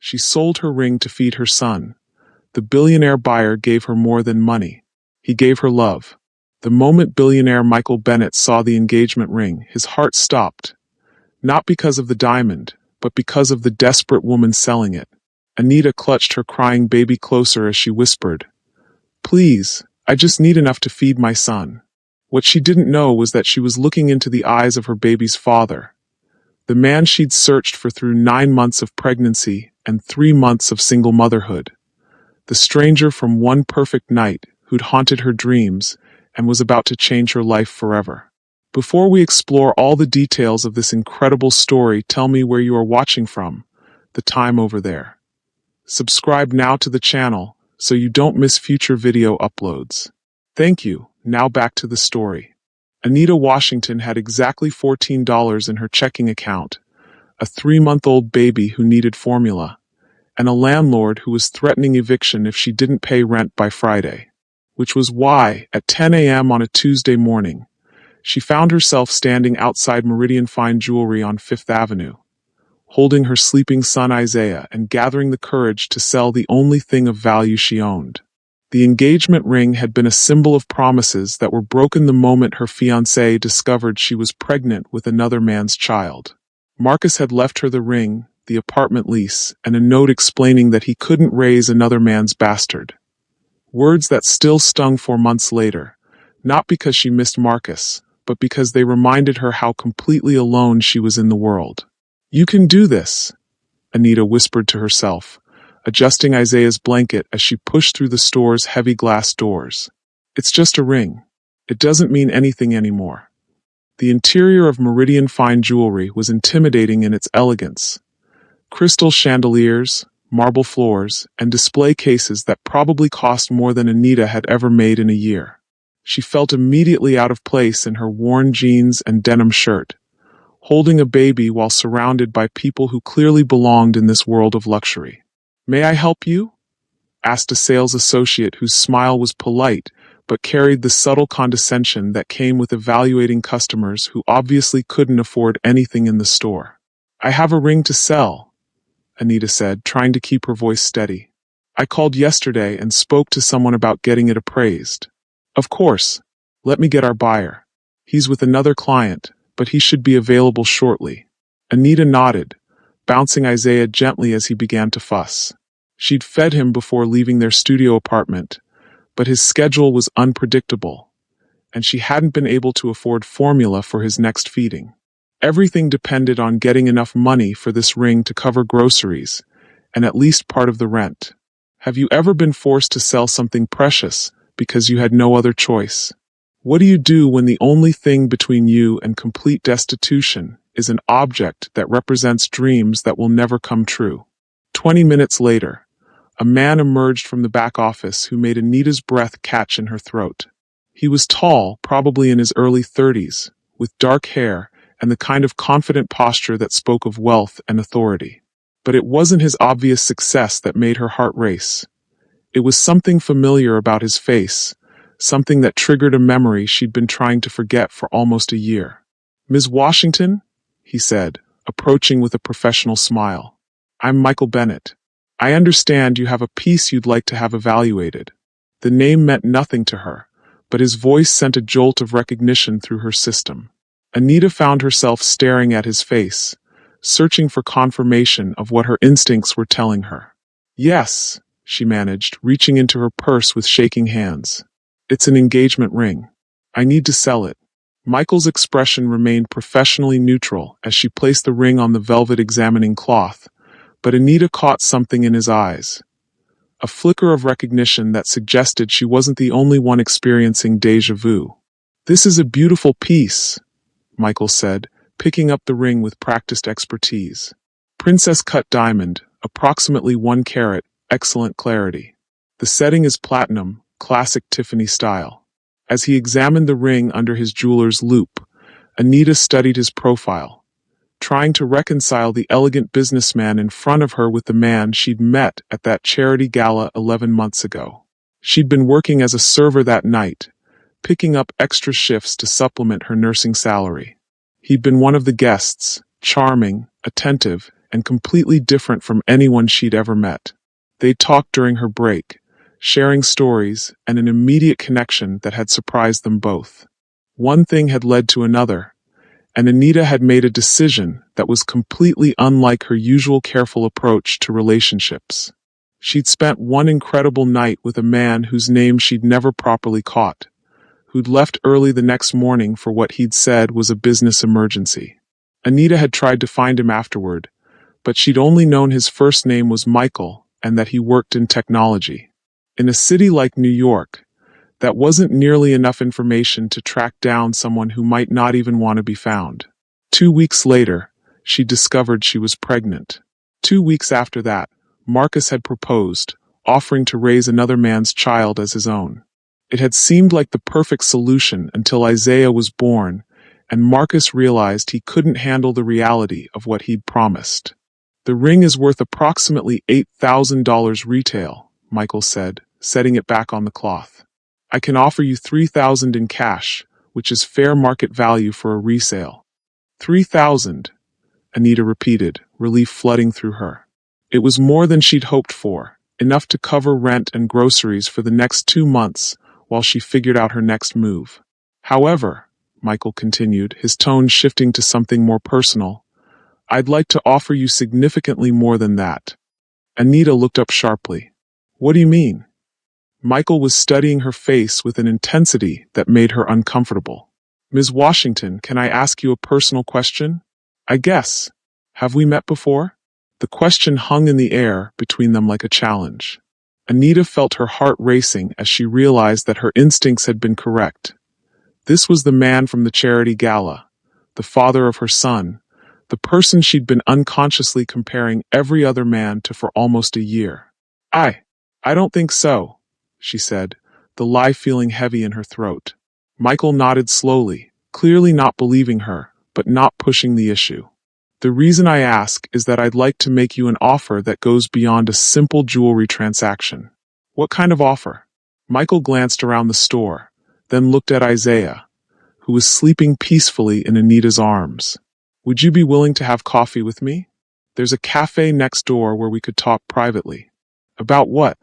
She sold her ring to feed her son. The billionaire buyer gave her more than money. He gave her love. The moment billionaire Michael Bennett saw the engagement ring, his heart stopped. Not because of the diamond, but because of the desperate woman selling it. Anita clutched her crying baby closer as she whispered, "Please, I just need enough to feed my son." What she didn't know was that she was looking into the eyes of her baby's father, the man she'd searched for through 9 months of pregnancy and 3 months of single motherhood. The stranger from one perfect night who'd haunted her dreams and was about to change her life forever. Before we explore all the details of this incredible story, tell me where you are watching from. The time over there. Subscribe now to the channel so you don't miss future video uploads. Thank you. Now back to the story. Anita Washington had exactly $14 in her checking account, a 3-month-old baby who needed formula, and a landlord who was threatening eviction if she didn't pay rent by Friday. Which was why, at 10 a.m. on a Tuesday morning, she found herself standing outside Meridian Fine Jewelry on 5th Avenue, holding her sleeping son Isaiah and gathering the courage to sell the only thing of value she owned. The engagement ring had been a symbol of promises that were broken the moment her fiancé discovered she was pregnant with another man's child. Marcus had left her the ring, the apartment lease, and a note explaining that he couldn't raise another man's bastard. Words that still stung 4 months later, not because she missed Marcus, but because they reminded her how completely alone she was in the world. "You can do this," Anita whispered to herself, adjusting Isaiah's blanket as she pushed through the store's heavy glass doors. "It's just a ring. It doesn't mean anything anymore." The interior of Meridian Fine Jewelry was intimidating in its elegance. Crystal chandeliers, marble floors, and display cases that probably cost more than Anita had ever made in a year. She felt immediately out of place in her worn jeans and denim shirt, holding a baby while surrounded by people who clearly belonged in this world of luxury. "May I help you?" asked a sales associate whose smile was polite but carried the subtle condescension that came with evaluating customers who obviously couldn't afford anything in the store. "I have a ring to sell," Anita said, trying to keep her voice steady. "I called yesterday and spoke to someone about getting it appraised." "Of course. Let me get our buyer. He's with another client, but he should be available shortly." Anita nodded, bouncing Isaiah gently as he began to fuss. She'd fed him before leaving their studio apartment, but his schedule was unpredictable, and she hadn't been able to afford formula for his next feeding. Everything depended on getting enough money for this ring to cover groceries, and at least part of the rent. Have you ever been forced to sell something precious because you had no other choice? What do you do when the only thing between you and complete destitution is an object that represents dreams that will never come true? 20 minutes later, a man emerged from the back office who made Anita's breath catch in her throat. He was tall, probably in his early 30s, with dark hair and the kind of confident posture that spoke of wealth and authority. But it wasn't his obvious success that made her heart race. It was something familiar about his face, something that triggered a memory she'd been trying to forget for almost a year. "Ms. Washington," he said, approaching with a professional smile. "I'm Michael Bennett. I understand you have a piece you'd like to have evaluated." The name meant nothing to her, but his voice sent a jolt of recognition through her system. Anita found herself staring at his face, searching for confirmation of what her instincts were telling her. "Yes," she managed, reaching into her purse with shaking hands. "It's an engagement ring. I need to sell it." Michael's expression remained professionally neutral as she placed the ring on the velvet examining cloth, but Anita caught something in his eyes. A flicker of recognition that suggested she wasn't the only one experiencing déjà vu. "This is a beautiful piece," Michael said, picking up the ring with practiced expertise. "Princess-cut diamond, approximately 1 carat, excellent clarity. The setting is platinum, classic Tiffany style." As he examined the ring under his jeweler's loupe, Anita studied his profile, trying to reconcile the elegant businessman in front of her with the man she'd met at that charity gala 11 months ago. She'd been working as a server that night, picking up extra shifts to supplement her nursing salary. He'd been one of the guests, charming, attentive, and completely different from anyone she'd ever met. They talked during her break, sharing stories and an immediate connection that had surprised them both. One thing had led to another, and Anita had made a decision that was completely unlike her usual careful approach to relationships. She'd spent one incredible night with a man whose name she'd never properly caught, who'd left early the next morning for what he'd said was a business emergency. Anita had tried to find him afterward, but she'd only known his first name was Michael and that he worked in technology. In a city like New York, that wasn't nearly enough information to track down someone who might not even want to be found. 2 weeks later, she discovered she was pregnant. 2 weeks after that, Marcus had proposed, offering to raise another man's child as his own. It had seemed like the perfect solution until Isaiah was born, and Marcus realized he couldn't handle the reality of what he'd promised. "The ring is worth approximately $8,000 retail," Michael said, setting it back on the cloth. "I can offer you $3,000 in cash, which is fair market value for a resale." "$3,000," Anita repeated, relief flooding through her. It was more than she'd hoped for, enough to cover rent and groceries for the next 2 months while she figured out her next move. "However," Michael continued, his tone shifting to something more personal, "I'd like to offer you significantly more than that." Anita looked up sharply. "What do you mean?" Michael was studying her face with an intensity that made her uncomfortable. "Ms. Washington, can I ask you a personal question?" "I guess. Have we met before?" The question hung in the air between them like a challenge. Anita felt her heart racing as she realized that her instincts had been correct. This was the man from the charity gala, the father of her son, the person she'd been unconsciously comparing every other man to for almost a year. I don't think so," she said, the lie feeling heavy in her throat. Michael nodded slowly, clearly not believing her, but not pushing the issue. "The reason I ask is that I'd like to make you an offer that goes beyond a simple jewelry transaction." "What kind of offer?" Michael glanced around the store, then looked at Isaiah, who was sleeping peacefully in Anita's arms. "Would you be willing to have coffee with me? There's a cafe next door where we could talk privately." "About what?"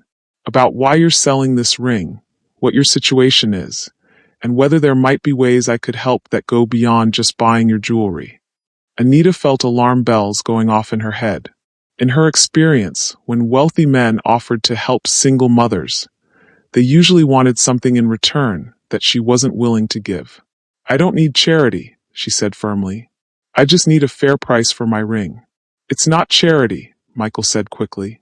"About why you're selling this ring, what your situation is, and whether there might be ways I could help that go beyond just buying your jewelry." Anita felt alarm bells going off in her head. In her experience, when wealthy men offered to help single mothers, they usually wanted something in return that she wasn't willing to give. "I don't need charity," she said firmly. "I just need a fair price for my ring." "It's not charity," Michael said quickly.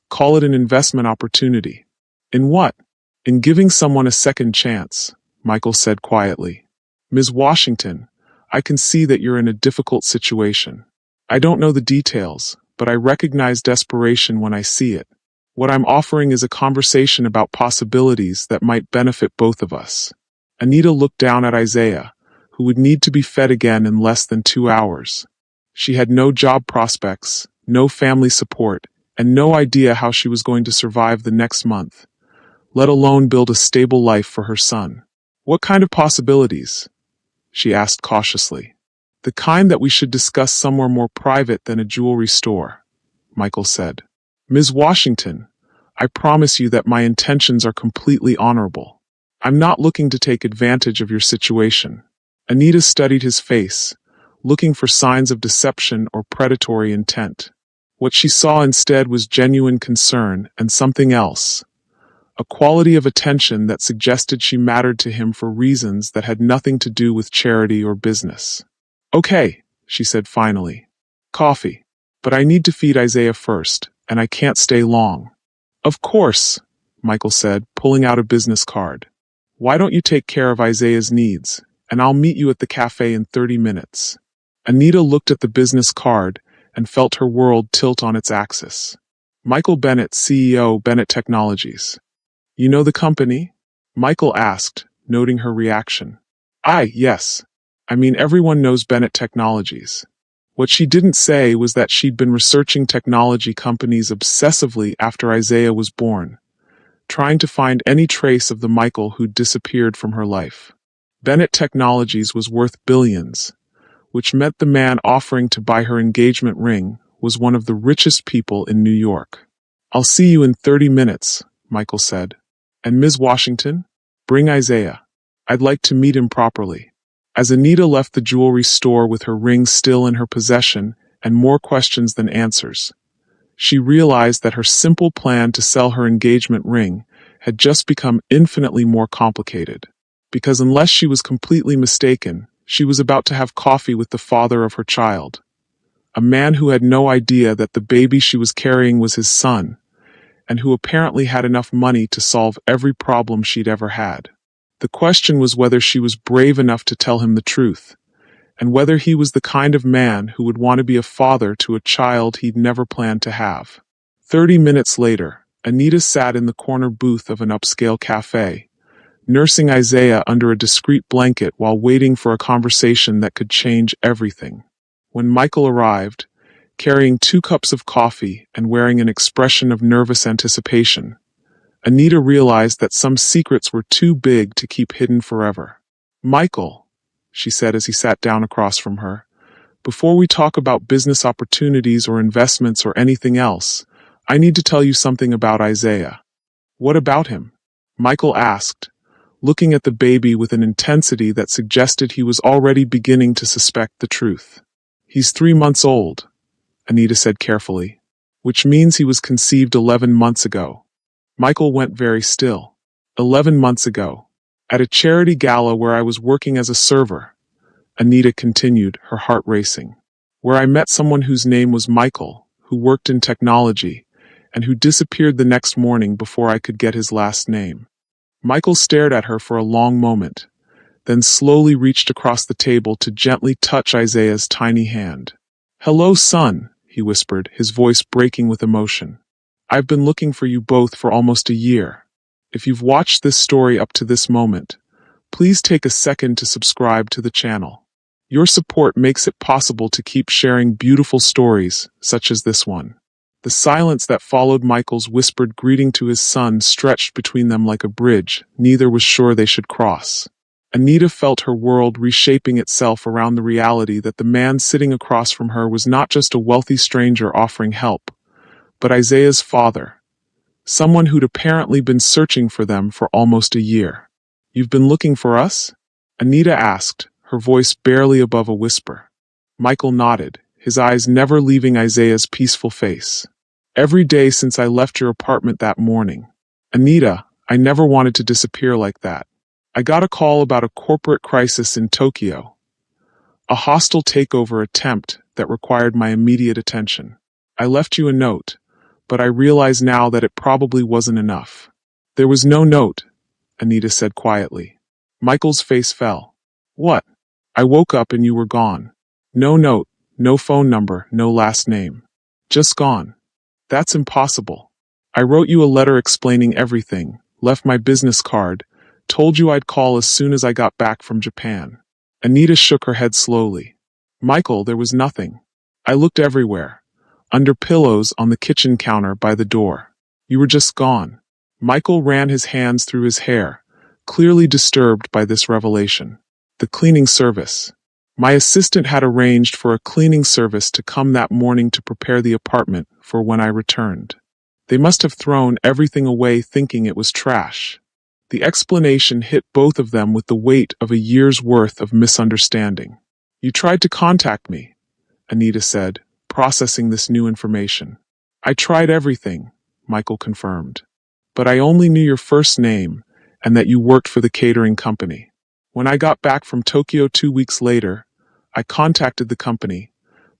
Call it an investment opportunity." "In what?" "In giving someone a second chance," Michael said quietly. "Ms. Washington, I can see that you're in a difficult situation. I don't know the details, but I recognize desperation when I see it. What I'm offering is a conversation about possibilities that might benefit both of us." Anita looked down at Isaiah, who would need to be fed again in less than 2 hours. She had no job prospects, no family support, and no idea how she was going to survive the next month, let alone build a stable life for her son. "What kind of possibilities?" she asked cautiously. "The kind that we should discuss somewhere more private than a jewelry store," Michael said. "Ms. Washington, I promise you that my intentions are completely honorable. I'm not looking to take advantage of your situation." Anita studied his face, looking for signs of deception or predatory intent. What she saw instead was genuine concern and something else, a quality of attention that suggested she mattered to him for reasons that had nothing to do with charity or business. "Okay," she said finally. "Coffee. But I need to feed Isaiah first, and I can't stay long." "Of course," Michael said, pulling out a business card. "Why don't you take care of Isaiah's needs, and I'll meet you at the cafe in 30 minutes. Anita looked at the business card and felt her world tilt on its axis. "Michael Bennett, CEO, Bennett Technologies." "You know the company?" Michael asked, noting her reaction. Yes. I mean, everyone knows Bennett Technologies." What she didn't say was that she'd been researching technology companies obsessively after Isaiah was born, trying to find any trace of the Michael who'd disappeared from her life. Bennett Technologies was worth billions, which meant the man offering to buy her engagement ring was one of the richest people in New York. "I'll see you in 30 minutes, Michael said. "And Ms. Washington? Bring Isaiah. I'd like to meet him properly." As Anita left the jewelry store with her ring still in her possession and more questions than answers, she realized that her simple plan to sell her engagement ring had just become infinitely more complicated. Because unless she was completely mistaken, she was about to have coffee with the father of her child, a man who had no idea that the baby she was carrying was his son, and who apparently had enough money to solve every problem she'd ever had. The question was whether she was brave enough to tell him the truth, and whether he was the kind of man who would want to be a father to a child he'd never planned to have. 30 minutes later, Anita sat in the corner booth of an upscale cafe, nursing Isaiah under a discreet blanket while waiting for a conversation that could change everything. When Michael arrived, carrying 2 cups of coffee and wearing an expression of nervous anticipation, Anita realized that some secrets were too big to keep hidden forever. "Michael," she said as he sat down across from her, "before we talk about business opportunities or investments or anything else, I need to tell you something about Isaiah." "What about him?" Michael asked, looking at the baby with an intensity that suggested he was already beginning to suspect the truth. "He's 3 months old," Anita said carefully, "which means he was conceived 11 months ago." Michael went very still. 11 months ago, at a charity gala where I was working as a server," Anita continued, her heart racing, "where I met someone whose name was Michael, who worked in technology, and who disappeared the next morning before I could get his last name." Michael stared at her for a long moment, then slowly reached across the table to gently touch Isaiah's tiny hand. "Hello, son," he whispered, his voice breaking with emotion. "I've been looking for you both for almost a year. If you've watched this story up to this moment, please take a second to subscribe to the channel. Your support makes it possible to keep sharing beautiful stories, such as this one." The silence that followed Michael's whispered greeting to his son stretched between them like a bridge neither was sure they should cross. Anita felt her world reshaping itself around the reality that the man sitting across from her was not just a wealthy stranger offering help, but Isaiah's father, someone who'd apparently been searching for them for almost a year. "You've been looking for us?" Anita asked, her voice barely above a whisper. Michael nodded, his eyes never leaving Isaiah's peaceful face. "Every day since I left your apartment that morning. Anita, I never wanted to disappear like that. I got a call about a corporate crisis in Tokyo, a hostile takeover attempt that required my immediate attention. I left you a note, but I realize now that it probably wasn't enough." "There was no note," Anita said quietly. Michael's face fell. "What?" "I woke up and you were gone. No note, no phone number, no last name. Just gone." "That's impossible. I wrote you a letter explaining everything, left my business card, told you I'd call as soon as I got back from Japan." Anita shook her head slowly. "Michael, there was nothing. I looked everywhere. Under pillows, on the kitchen counter, by the door. You were just gone." Michael ran his hands through his hair, clearly disturbed by this revelation. "The cleaning service. My assistant had arranged for a cleaning service to come that morning to prepare the apartment for when I returned. They must have thrown everything away thinking it was trash." The explanation hit both of them with the weight of a year's worth of misunderstanding. "You tried to contact me," Anita said, processing this new information. "I tried everything," Michael confirmed. "But I only knew your first name and that you worked for the catering company. When I got back from Tokyo 2 weeks later, I contacted the company,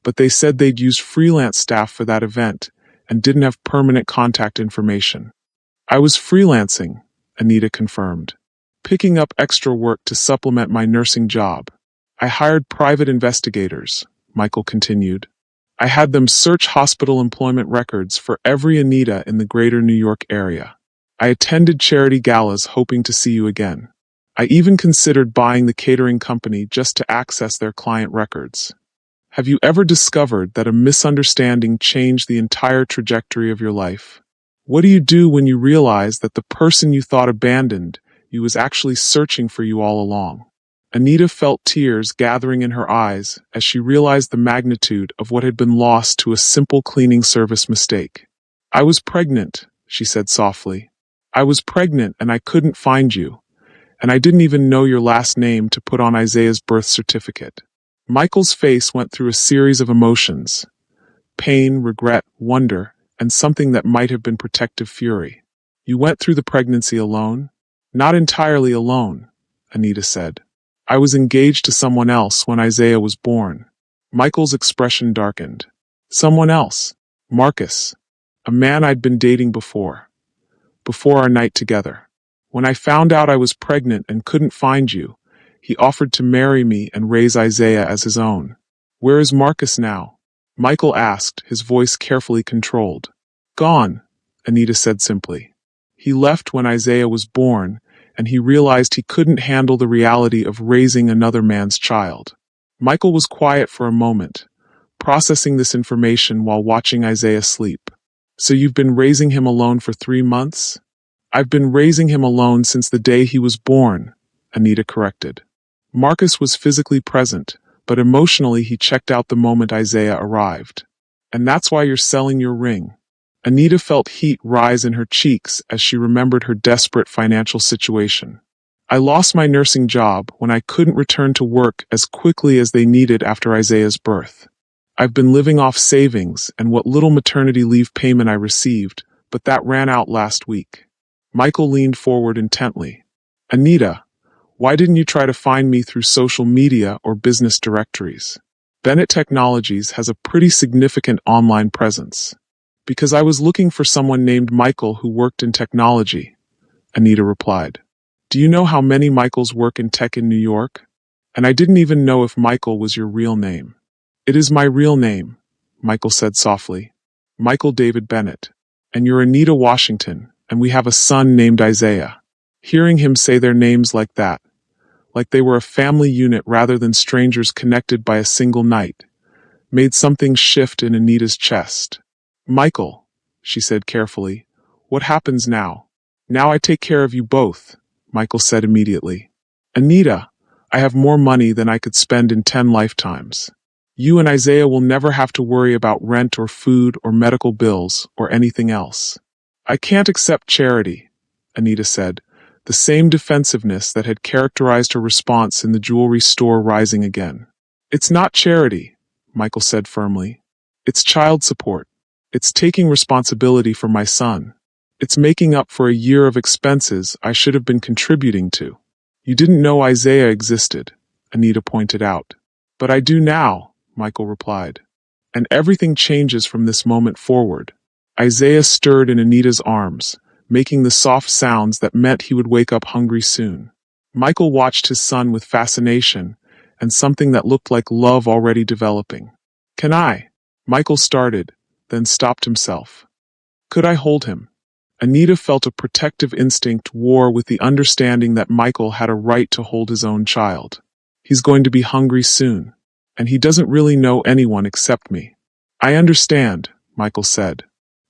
but they said they'd used freelance staff for that event and didn't have permanent contact information." "I was freelancing," Anita confirmed, "picking up extra work to supplement my nursing job. I hired private investigators," Michael continued. "I had them search hospital employment records for every Anita in the greater New York area. I attended charity galas hoping to see you again. I even considered buying the catering company just to access their client records. Have you ever discovered that a misunderstanding changed the entire trajectory of your life? What do you do when you realize that the person you thought abandoned you was actually searching for you all along?" Anita felt tears gathering in her eyes as she realized the magnitude of what had been lost to a simple cleaning service mistake. "I was pregnant," she said softly. "I was pregnant and I couldn't find you, and I didn't even know your last name to put on Isaiah's birth certificate." Michael's face went through a series of emotions: pain, regret, wonder, and something that might have been protective fury. "You went through the pregnancy alone?" "Not entirely alone," Anita said. "I was engaged to someone else when Isaiah was born." Michael's expression darkened. "Someone else?" "Marcus. A man I'd been dating before our night together. When I found out I was pregnant and couldn't find you, he offered to marry me and raise Isaiah as his own." "Where is Marcus now?" Michael asked, his voice carefully controlled. "Gone," Anita said simply. "He left when Isaiah was born, and he realized he couldn't handle the reality of raising another man's child." Michael was quiet for a moment, processing this information while watching Isaiah sleep. "So you've been raising him alone for 3 months?" "I've been raising him alone since the day he was born," Anita corrected. "Marcus was physically present, but emotionally he checked out the moment Isaiah arrived." "And that's why you're selling your ring?" Anita felt heat rise in her cheeks as she remembered her desperate financial situation. "I lost my nursing job when I couldn't return to work as quickly as they needed after Isaiah's birth. I've been living off savings and what little maternity leave payment I received, but that ran out last week." Michael leaned forward intently. "Anita, why didn't you try to find me through social media or business directories?" "Bennett Technologies has a pretty significant online presence." "Because I was looking for someone named Michael who worked in technology," Anita replied. "Do you know how many Michaels work in tech in New York? And I didn't even know if Michael was your real name." "It is my real name," Michael said softly. "Michael David Bennett. And you're Anita Washington, and we have a son named Isaiah." Hearing him say their names like that, like they were a family unit rather than strangers connected by a single night, made something shift in Anita's chest. "Michael," she said carefully, "what happens now?" "Now I take care of you both," Michael said immediately. "Anita, I have more money than I could spend in 10 lifetimes. You and Isaiah will never have to worry about rent or food or medical bills or anything else." "I can't accept charity," Anita said, the same defensiveness that had characterized her response in the jewelry store rising again. "It's not charity," Michael said firmly. "It's child support. It's taking responsibility for my son. It's making up for a year of expenses I should have been contributing to." "You didn't know Isaiah existed," Anita pointed out. "But I do now," Michael replied. "And everything changes from this moment forward." Isaiah stirred in Anita's arms, making the soft sounds that meant he would wake up hungry soon. Michael watched his son with fascination and something that looked like love already developing. "Can I?" Michael started, then stopped himself. "Could I hold him?" Anita felt a protective instinct war with the understanding that Michael had a right to hold his own child. "He's going to be hungry soon, and he doesn't really know anyone except me." "I understand," Michael said.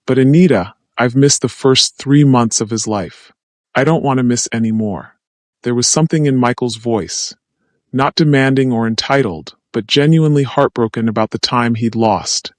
"But Anita, I've missed the first 3 months of his life. I don't want to miss any more." There was something in Michael's voice, not demanding or entitled, but genuinely heartbroken about the time he'd lost,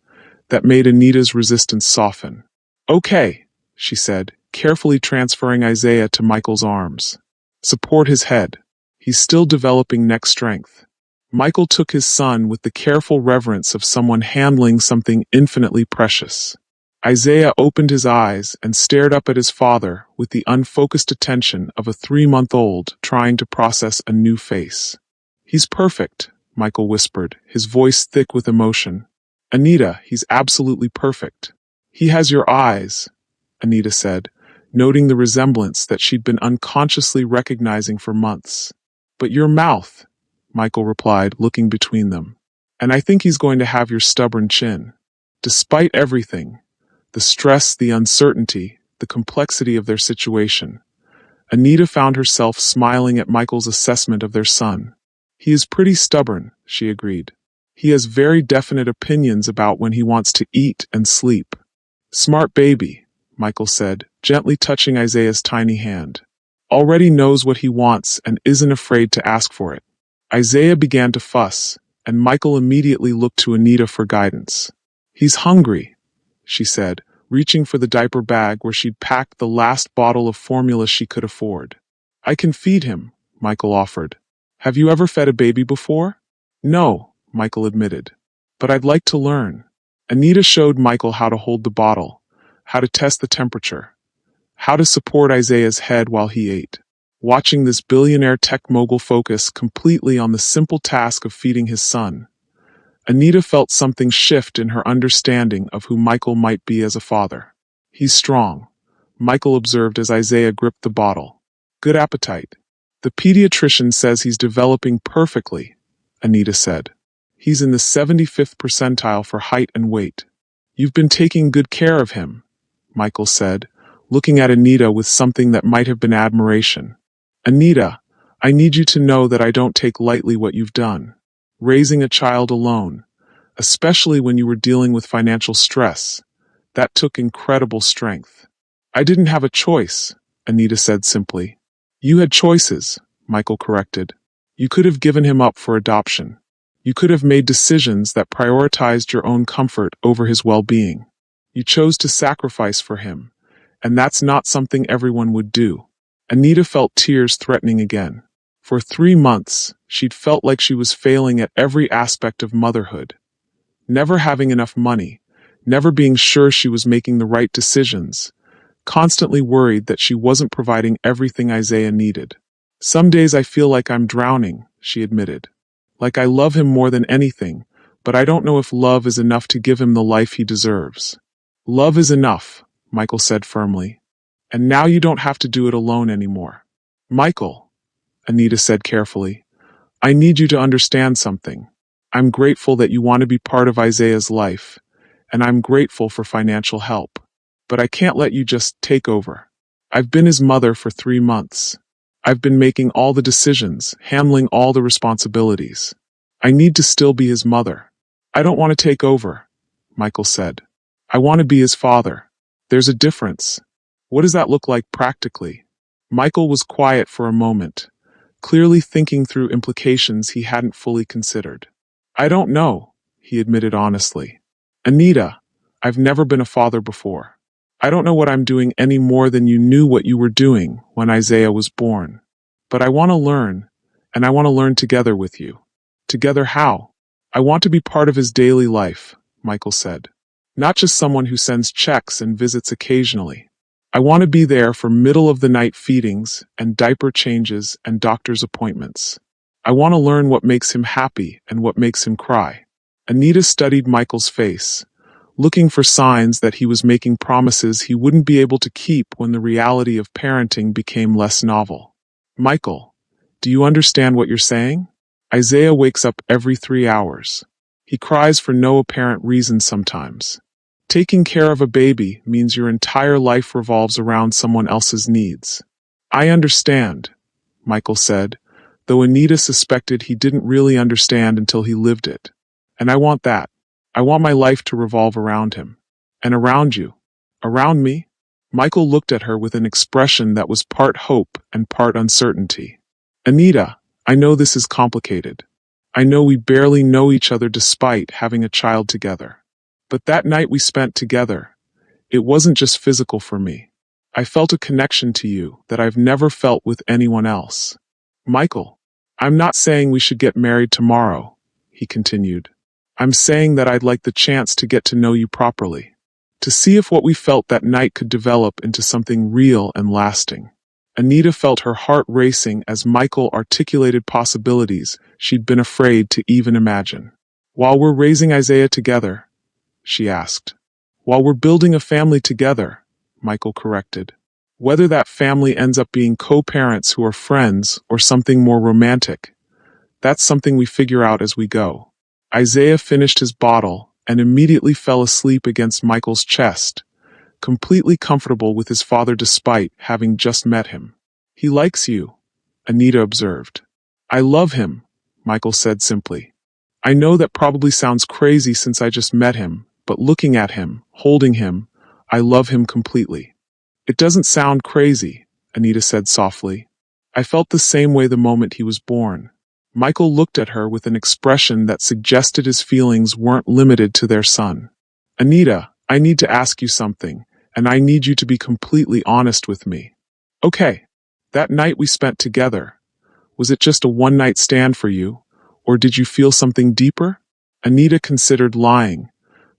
that made Anita's resistance soften. "Okay," she said, carefully transferring Isaiah to Michael's arms. "Support his head. He's still developing neck strength." Michael took his son with the careful reverence of someone handling something infinitely precious. Isaiah opened his eyes and stared up at his father with the unfocused attention of a 3-month-old trying to process a new face. "He's perfect," Michael whispered, his voice thick with emotion. "Anita, he's absolutely perfect." "He has your eyes," Anita said, noting the resemblance that she'd been unconsciously recognizing for months. "But your mouth," Michael replied, looking between them. "And I think he's going to have your stubborn chin." Despite everything, the stress, the uncertainty, the complexity of their situation, Anita found herself smiling at Michael's assessment of their son. "He is pretty stubborn," she agreed. "He has very definite opinions about when he wants to eat and sleep." "Smart baby," Michael said, gently touching Isaiah's tiny hand. "Already knows what he wants and isn't afraid to ask for it." Isaiah began to fuss, and Michael immediately looked to Anita for guidance. "He's hungry," she said, reaching for the diaper bag where she'd packed the last bottle of formula she could afford. "I can feed him," Michael offered. "Have you ever fed a baby before?" "No," Michael admitted. "But I'd like to learn." Anita showed Michael how to hold the bottle, how to test the temperature, how to support Isaiah's head while he ate. Watching this billionaire tech mogul focus completely on the simple task of feeding his son, Anita felt something shift in her understanding of who Michael might be as a father. "He's strong," Michael observed as Isaiah gripped the bottle. "Good appetite. The pediatrician says he's developing perfectly," Anita said. "He's in the 75th percentile for height and weight." "You've been taking good care of him," Michael said, looking at Anita with something that might have been admiration. "Anita, I need you to know that I don't take lightly what you've done. Raising a child alone, especially when you were dealing with financial stress, that took incredible strength." "I didn't have a choice," Anita said simply. "You had choices," Michael corrected. "You could have given him up for adoption. You could have made decisions that prioritized your own comfort over his well-being. You chose to sacrifice for him, and that's not something everyone would do." Anita felt tears threatening again. For 3 months, she'd felt like she was failing at every aspect of motherhood. Never having enough money, never being sure she was making the right decisions, constantly worried that she wasn't providing everything Isaiah needed. "Some days I feel like I'm drowning," she admitted. "Like I love him more than anything, but I don't know if love is enough to give him the life he deserves." "Love is enough," Michael said firmly. "And now you don't have to do it alone anymore." "Michael," Anita said carefully, "I need you to understand something. I'm grateful that you want to be part of Isaiah's life, and I'm grateful for financial help. But I can't let you just take over. I've been his mother for 3 months. I've been making all the decisions, handling all the responsibilities. I need to still be his mother." "I don't want to take over," Michael said. "I want to be his father." "There's a difference. What does that look like practically?" Michael was quiet for a moment, clearly thinking through implications he hadn't fully considered. "I don't know," he admitted honestly. "Anita, I've never been a father before. I don't know what I'm doing any more than you knew what you were doing when Isaiah was born. But I want to learn, and I want to learn together with you." "Together how?" "I want to be part of his daily life," Michael said. "Not just someone who sends checks and visits occasionally. I want to be there for middle-of-the-night feedings and diaper changes and doctor's appointments. I want to learn what makes him happy and what makes him cry." Anita studied Michael's face, looking for signs that he was making promises he wouldn't be able to keep when the reality of parenting became less novel. "Michael, do you understand what you're saying? Isaiah wakes up every 3 hours. He cries for no apparent reason sometimes. Taking care of a baby means your entire life revolves around someone else's needs." "I understand," Michael said, though Anita suspected he didn't really understand until he lived it. "And I want that. I want my life to revolve around him. And around you." "Around me?" Michael looked at her with an expression that was part hope and part uncertainty. "Anita, I know this is complicated. I know we barely know each other despite having a child together. But that night we spent together, it wasn't just physical for me. I felt a connection to you that I've never felt with anyone else." "Michael, I'm not saying we should get married tomorrow," he continued. "I'm saying that I'd like the chance to get to know you properly, to see if what we felt that night could develop into something real and lasting." Anita felt her heart racing as Michael articulated possibilities she'd been afraid to even imagine. "While we're raising Isaiah together?" she asked. "While we're building a family together," Michael corrected. "Whether that family ends up being co-parents who are friends or something more romantic, that's something we figure out as we go." Isaiah finished his bottle and immediately fell asleep against Michael's chest, completely comfortable with his father despite having just met him. "He likes you," Anita observed. "I love him," Michael said simply. "I know that probably sounds crazy since I just met him, but looking at him, holding him, I love him completely." "It doesn't sound crazy," Anita said softly. "I felt the same way the moment he was born." Michael looked at her with an expression that suggested his feelings weren't limited to their son. Anita, I need to ask you something, and I need you to be completely honest with me. Okay. That night we spent together, was it just a one-night stand for you, or did you feel something deeper? Anita considered lying,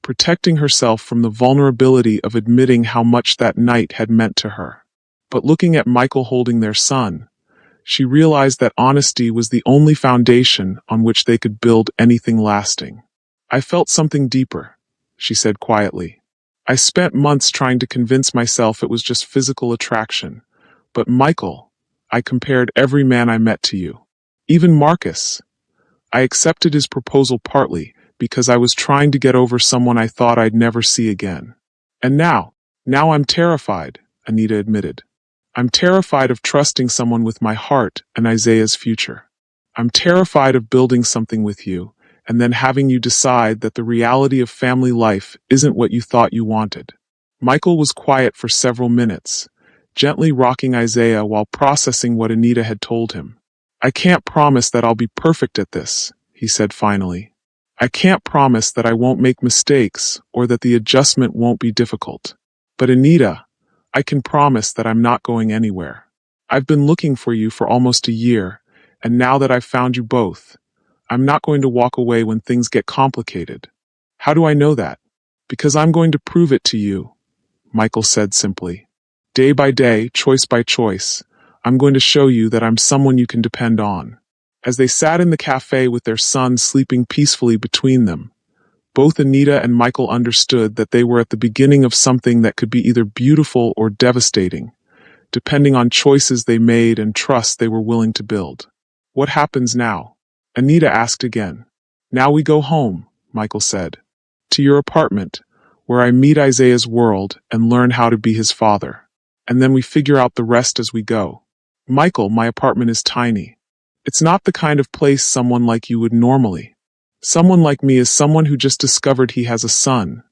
protecting herself from the vulnerability of admitting how much that night had meant to her. But looking at Michael holding their son, she realized that honesty was the only foundation on which they could build anything lasting. I felt something deeper, she said quietly. I spent months trying to convince myself it was just physical attraction. But Michael, I compared every man I met to you. Even Marcus. I accepted his proposal partly because I was trying to get over someone I thought I'd never see again. And now I'm terrified, Anita admitted. I'm terrified of trusting someone with my heart and Isaiah's future. I'm terrified of building something with you, and then having you decide that the reality of family life isn't what you thought you wanted. Michael was quiet for several minutes, gently rocking Isaiah while processing what Anita had told him. I can't promise that I'll be perfect at this, he said finally. I can't promise that I won't make mistakes or that the adjustment won't be difficult. But Anita, I can promise that I'm not going anywhere. I've been looking for you for almost a year, and now that I've found you both, I'm not going to walk away when things get complicated. How do I know that? Because I'm going to prove it to you, Michael said simply. Day by day, choice by choice, I'm going to show you that I'm someone you can depend on. As they sat in the cafe with their son sleeping peacefully between them, both Anita and Michael understood that they were at the beginning of something that could be either beautiful or devastating, depending on choices they made and trust they were willing to build. What happens now? Anita asked again. Now we go home, Michael said. To your apartment, where I meet Isaiah's world and learn how to be his father. And then we figure out the rest as we go. Michael, my apartment is tiny. It's not the kind of place someone like you would normally. Someone like me is someone who just discovered he has a son,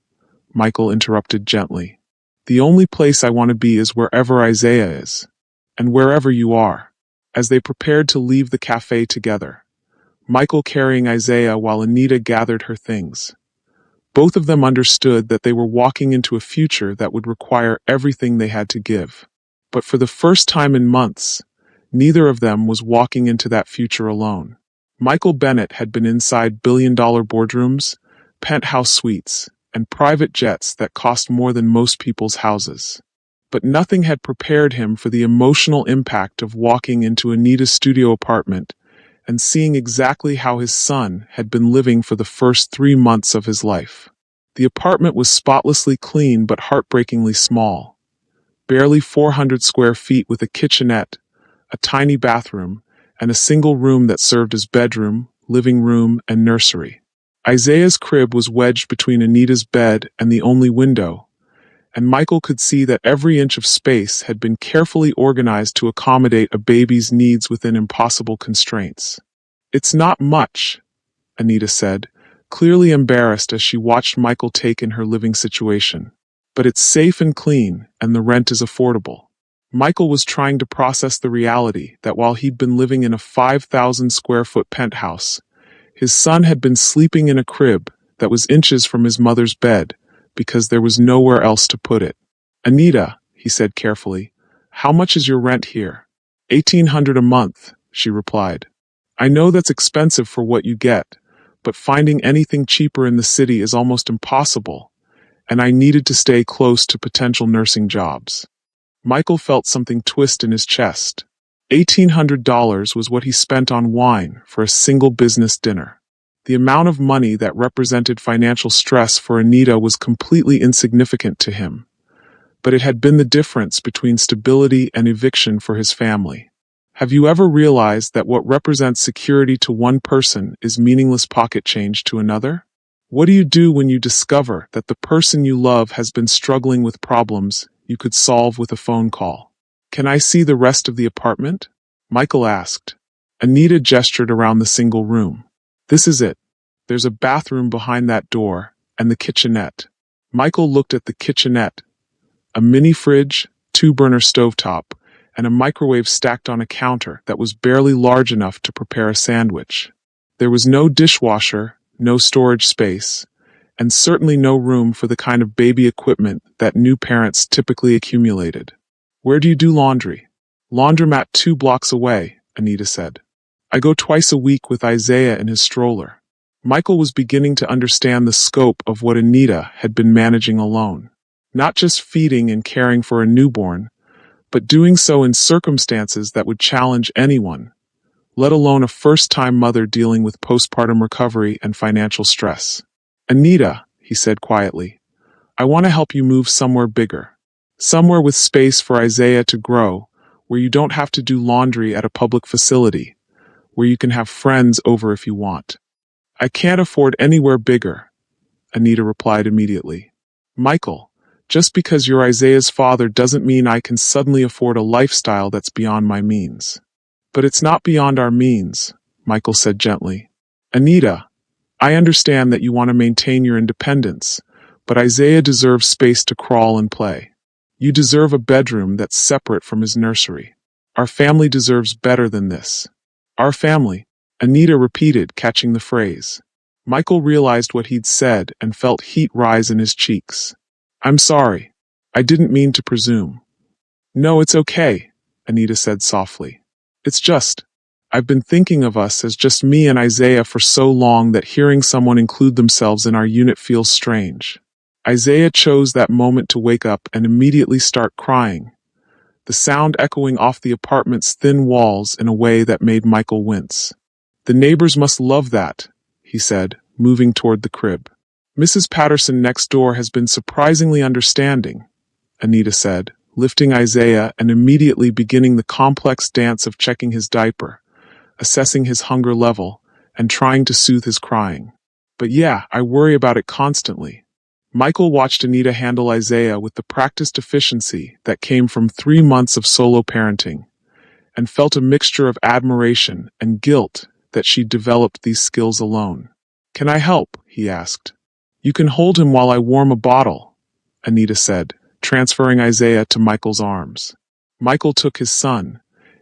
Michael interrupted gently. The only place I want to be is wherever Isaiah is, and wherever you are. As they prepared to leave the cafe together, Michael carrying Isaiah while Anita gathered her things. Both of them understood that they were walking into a future that would require everything they had to give. But for the first time in months, neither of them was walking into that future alone. Michael Bennett had been inside billion-dollar boardrooms, penthouse suites, and private jets that cost more than most people's houses. But nothing had prepared him for the emotional impact of walking into Anita's studio apartment and seeing exactly how his son had been living for the first 3 months of his life. The apartment was spotlessly clean but heartbreakingly small. Barely 400 square feet with a kitchenette, a tiny bathroom, and a single room that served as bedroom, living room, and nursery. Isaiah's crib was wedged between Anita's bed and the only window, and Michael could see that every inch of space had been carefully organized to accommodate a baby's needs within impossible constraints. It's not much, Anita said, clearly embarrassed as she watched Michael take in her living situation. But it's safe and clean, and the rent is affordable. Michael was trying to process the reality that while he'd been living in a 5,000 square foot penthouse, his son had been sleeping in a crib that was inches from his mother's bed because there was nowhere else to put it. Anita, he said carefully, how much is your rent here? $1,800 a month, she replied. I know that's expensive for what you get, but finding anything cheaper in the city is almost impossible, and I needed to stay close to potential nursing jobs. Michael felt something twist in his chest. $1,800 was what he spent on wine for a single business dinner. The amount of money that represented financial stress for Anita was completely insignificant to him, but it had been the difference between stability and eviction for his family. Have you ever realized that what represents security to one person is meaningless pocket change to another? What do you do when you discover that the person you love has been struggling with problems you could solve with a phone call? Can I see the rest of the apartment? Michael asked. Anita gestured around the single room. This is it. There's a bathroom behind that door, and the kitchenette. Michael looked at the kitchenette, a mini fridge, 2-burner stovetop, and a microwave stacked on a counter that was barely large enough to prepare a sandwich. There was no dishwasher, no storage space, and certainly no room for the kind of baby equipment that new parents typically accumulated. "Where do you do laundry?" "Laundromat 2 blocks away," Anita said. "I go twice a week with Isaiah in his stroller." Michael was beginning to understand the scope of what Anita had been managing alone. Not just feeding and caring for a newborn, but doing so in circumstances that would challenge anyone, let alone a first-time mother dealing with postpartum recovery and financial stress. "Anita," he said quietly, "I want to help you move somewhere bigger. Somewhere with space for Isaiah to grow, where you don't have to do laundry at a public facility, where you can have friends over if you want." "I can't afford anywhere bigger," Anita replied immediately. "Michael, just because you're Isaiah's father doesn't mean I can suddenly afford a lifestyle that's beyond my means." "But it's not beyond our means," Michael said gently. "Anita, I understand that you want to maintain your independence, but Isaiah deserves space to crawl and play. You deserve a bedroom that's separate from his nursery. Our family deserves better than this." "Our family," Anita repeated, catching the phrase. Michael realized what he'd said and felt heat rise in his cheeks. "I'm sorry. I didn't mean to presume." "No, it's okay," Anita said softly. "It's just, I've been thinking of us as just me and Isaiah for so long that hearing someone include themselves in our unit feels strange." Isaiah chose that moment to wake up and immediately start crying, the sound echoing off the apartment's thin walls in a way that made Michael wince. "The neighbors must love that," he said, moving toward the crib. "Mrs. Patterson next door has been surprisingly understanding," Anita said, lifting Isaiah and immediately beginning the complex dance of checking his diaper, assessing his hunger level, and trying to soothe his crying. "But yeah, I worry about it constantly." Michael watched Anita handle Isaiah with the practiced efficiency that came from 3 months of solo parenting, and felt a mixture of admiration and guilt that she'd developed these skills alone. "Can I help?" he asked. "You can hold him while I warm a bottle," Anita said, transferring Isaiah to Michael's arms. Michael took his son,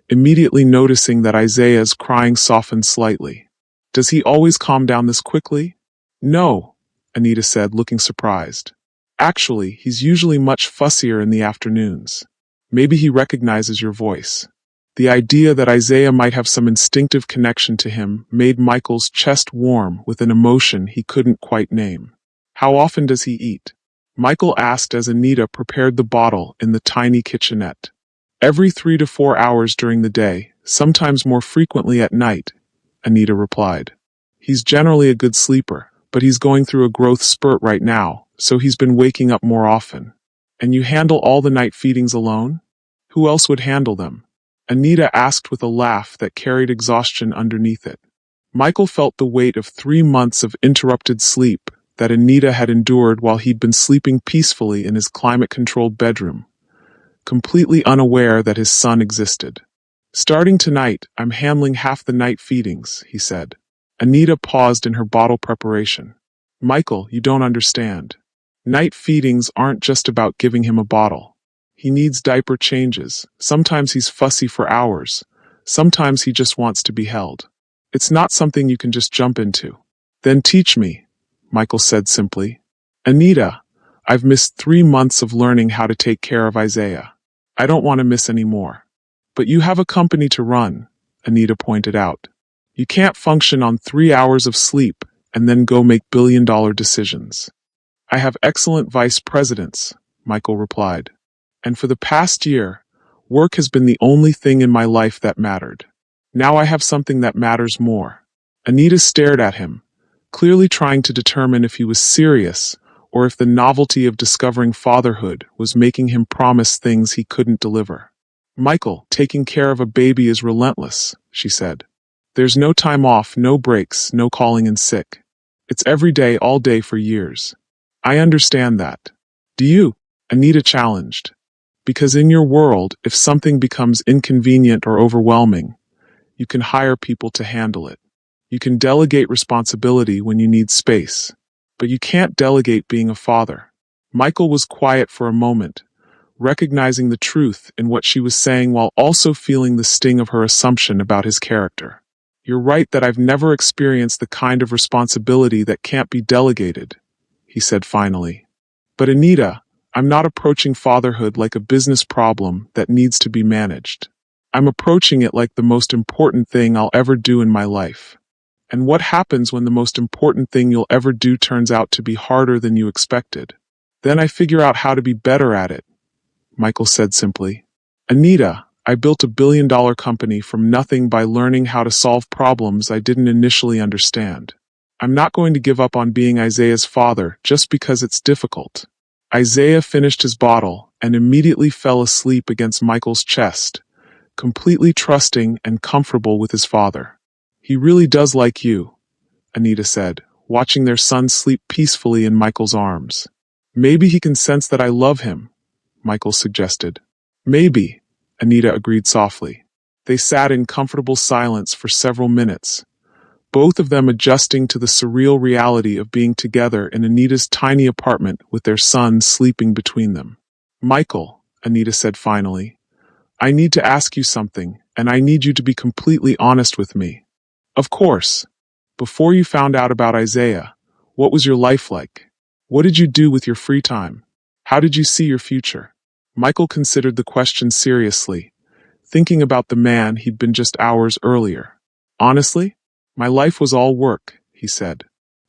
immediately noticing that Isaiah's crying softened slightly. "Does he always calm down this quickly?" "No," Anita said, looking surprised. "Actually, he's usually much fussier in the afternoons. Maybe he recognizes your voice." The idea that Isaiah might have some instinctive connection to him made Michael's chest warm with an emotion he couldn't quite name. "How often does he eat?" Michael asked as Anita prepared the bottle in the tiny kitchenette. "Every 3 to 4 hours during the day, sometimes more frequently at night," Anita replied. "He's generally a good sleeper, but he's going through a growth spurt right now, so he's been waking up more often." "And you handle all the night feedings alone?" "Who else would handle them?" Anita asked with a laugh that carried exhaustion underneath it. Michael felt the weight of 3 months of interrupted sleep that Anita had endured while he'd been sleeping peacefully in his climate-controlled bedroom, completely unaware that his son existed. "Starting tonight, I'm handling half the night feedings," he said. Anita paused in her bottle preparation. "Michael, you don't understand. Night feedings aren't just about giving him a bottle. He needs diaper changes. Sometimes he's fussy for hours. Sometimes he just wants to be held. It's not something you can just jump into." "Then teach me," Michael said simply. "Anita, I've missed 3 months of learning how to take care of Isaiah. I don't want to miss any more." "But you have a company to run," Anita pointed out. "You can't function on 3 hours of sleep and then go make billion-dollar decisions." "I have excellent vice presidents," Michael replied. "And for the past year, work has been the only thing in my life that mattered. Now I have something that matters more." Anita stared at him, clearly trying to determine if he was serious or if the novelty of discovering fatherhood was making him promise things he couldn't deliver. "Michael, taking care of a baby is relentless," she said. "There's no time off, no breaks, no calling in sick. It's every day, all day for years." "I understand that." "Do you?" Anita challenged. "Because in your world, if something becomes inconvenient or overwhelming, you can hire people to handle it. You can delegate responsibility when you need space, but you can't delegate being a father." Michael was quiet for a moment, recognizing the truth in what she was saying while also feeling the sting of her assumption about his character. "You're right that I've never experienced the kind of responsibility that can't be delegated," he said finally. "But Anita, I'm not approaching fatherhood like a business problem that needs to be managed. I'm approaching it like the most important thing I'll ever do in my life. And what happens when the most important thing you'll ever do turns out to be harder than you expected? Then I figure out how to be better at it," Michael said simply. "Anita, I built $1 billion company from nothing by learning how to solve problems I didn't initially understand. I'm not going to give up on being Isaiah's father just because it's difficult." Isaiah finished his bottle and immediately fell asleep against Michael's chest, completely trusting and comfortable with his father. "He really does like you," Anita said, watching their son sleep peacefully in Michael's arms. "Maybe he can sense that I love him," Michael suggested. "Maybe," Anita agreed softly. They sat in comfortable silence for several minutes, both of them adjusting to the surreal reality of being together in Anita's tiny apartment with their son sleeping between them. "Michael," Anita said finally, "I need to ask you something, and I need you to be completely honest with me." "Of course. Before you found out about Isaiah, what was your life like? What did you do with your free time? How did you see your future?" Michael considered the question seriously, thinking about the man he'd been just hours earlier. "Honestly, my life was all work," he said.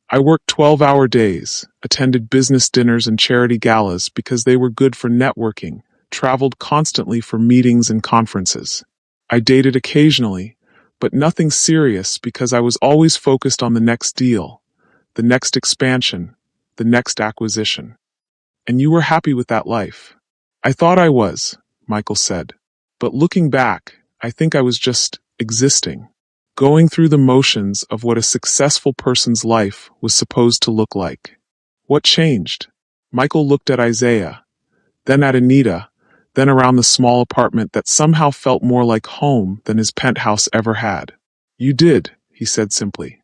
"I worked 12-hour days, attended business dinners and charity galas because they were good for networking, traveled constantly for meetings and conferences. I dated occasionally, but nothing serious because I was always focused on the next deal, the next expansion, the next acquisition. And you were happy with that life." "I thought I was," Michael said. "But looking back, I think I was just existing, going through the motions of what a successful person's life was supposed to look like." "What changed?" Michael looked at Isaiah, then at Anita, then around the small apartment that somehow felt more like home than his penthouse ever had. "You did," he said simply.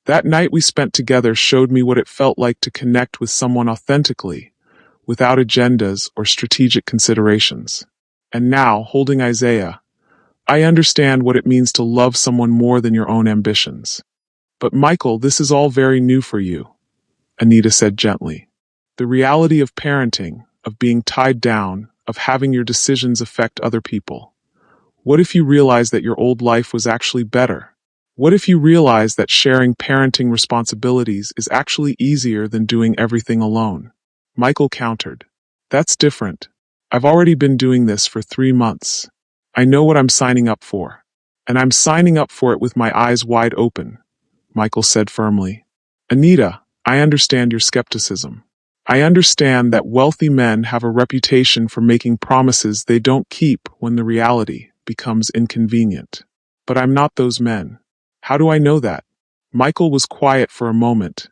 "That night we spent together showed me what it felt like to connect with someone authentically, without agendas or strategic considerations. And now, holding Isaiah, I understand what it means to love someone more than your own ambitions." "But Michael, this is all very new for you," Anita said gently. "The reality of parenting, of being tied down, of having your decisions affect other people. What if you realize that your old life was actually better? What if you realize that sharing parenting responsibilities is actually easier than doing everything alone?" Michael countered. "That's different. I've already been doing this for 3 months. I know what I'm signing up for. And I'm signing up for it with my eyes wide open," Michael said firmly. "Anita, I understand your skepticism. I understand that wealthy men have a reputation for making promises they don't keep when the reality becomes inconvenient. But I'm not those men." "How do I know that?" Michael was quiet for a moment,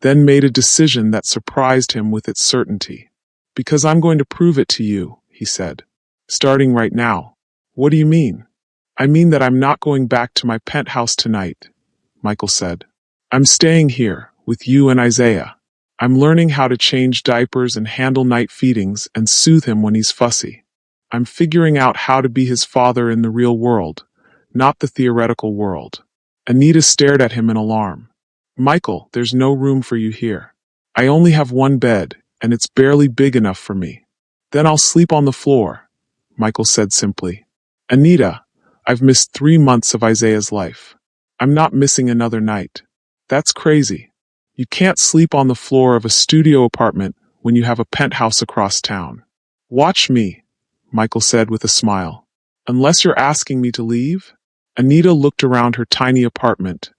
then made a decision that surprised him with its certainty. "Because I'm going to prove it to you," he said. "Starting right now." "What do you mean?" "I mean that I'm not going back to my penthouse tonight," Michael said. "I'm staying here, with you and Isaiah. I'm learning how to change diapers and handle night feedings and soothe him when he's fussy. I'm figuring out how to be his father in the real world, not the theoretical world." Anita stared at him in alarm. "Michael, there's no room for you here. I only have one bed, and it's barely big enough for me." "Then I'll sleep on the floor," Michael said simply. "Anita, I've missed 3 months of Isaiah's life. I'm not missing another night." "That's crazy. You can't sleep on the floor of a studio apartment when you have a penthouse across town." "Watch me," Michael said with a smile. "Unless you're asking me to leave?" Anita looked around her tiny apartment,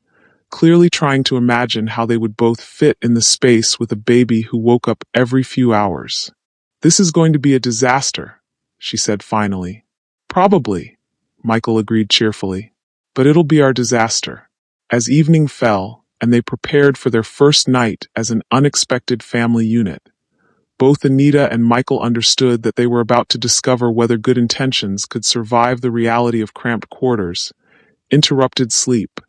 clearly trying to imagine how they would both fit in the space with a baby who woke up every few hours. "This is going to be a disaster," she said finally. "Probably," Michael agreed cheerfully. "But it'll be our disaster." As evening fell, and they prepared for their first night as an unexpected family unit, both Anita and Michael understood that they were about to discover whether good intentions could survive the reality of cramped quarters, interrupted sleep,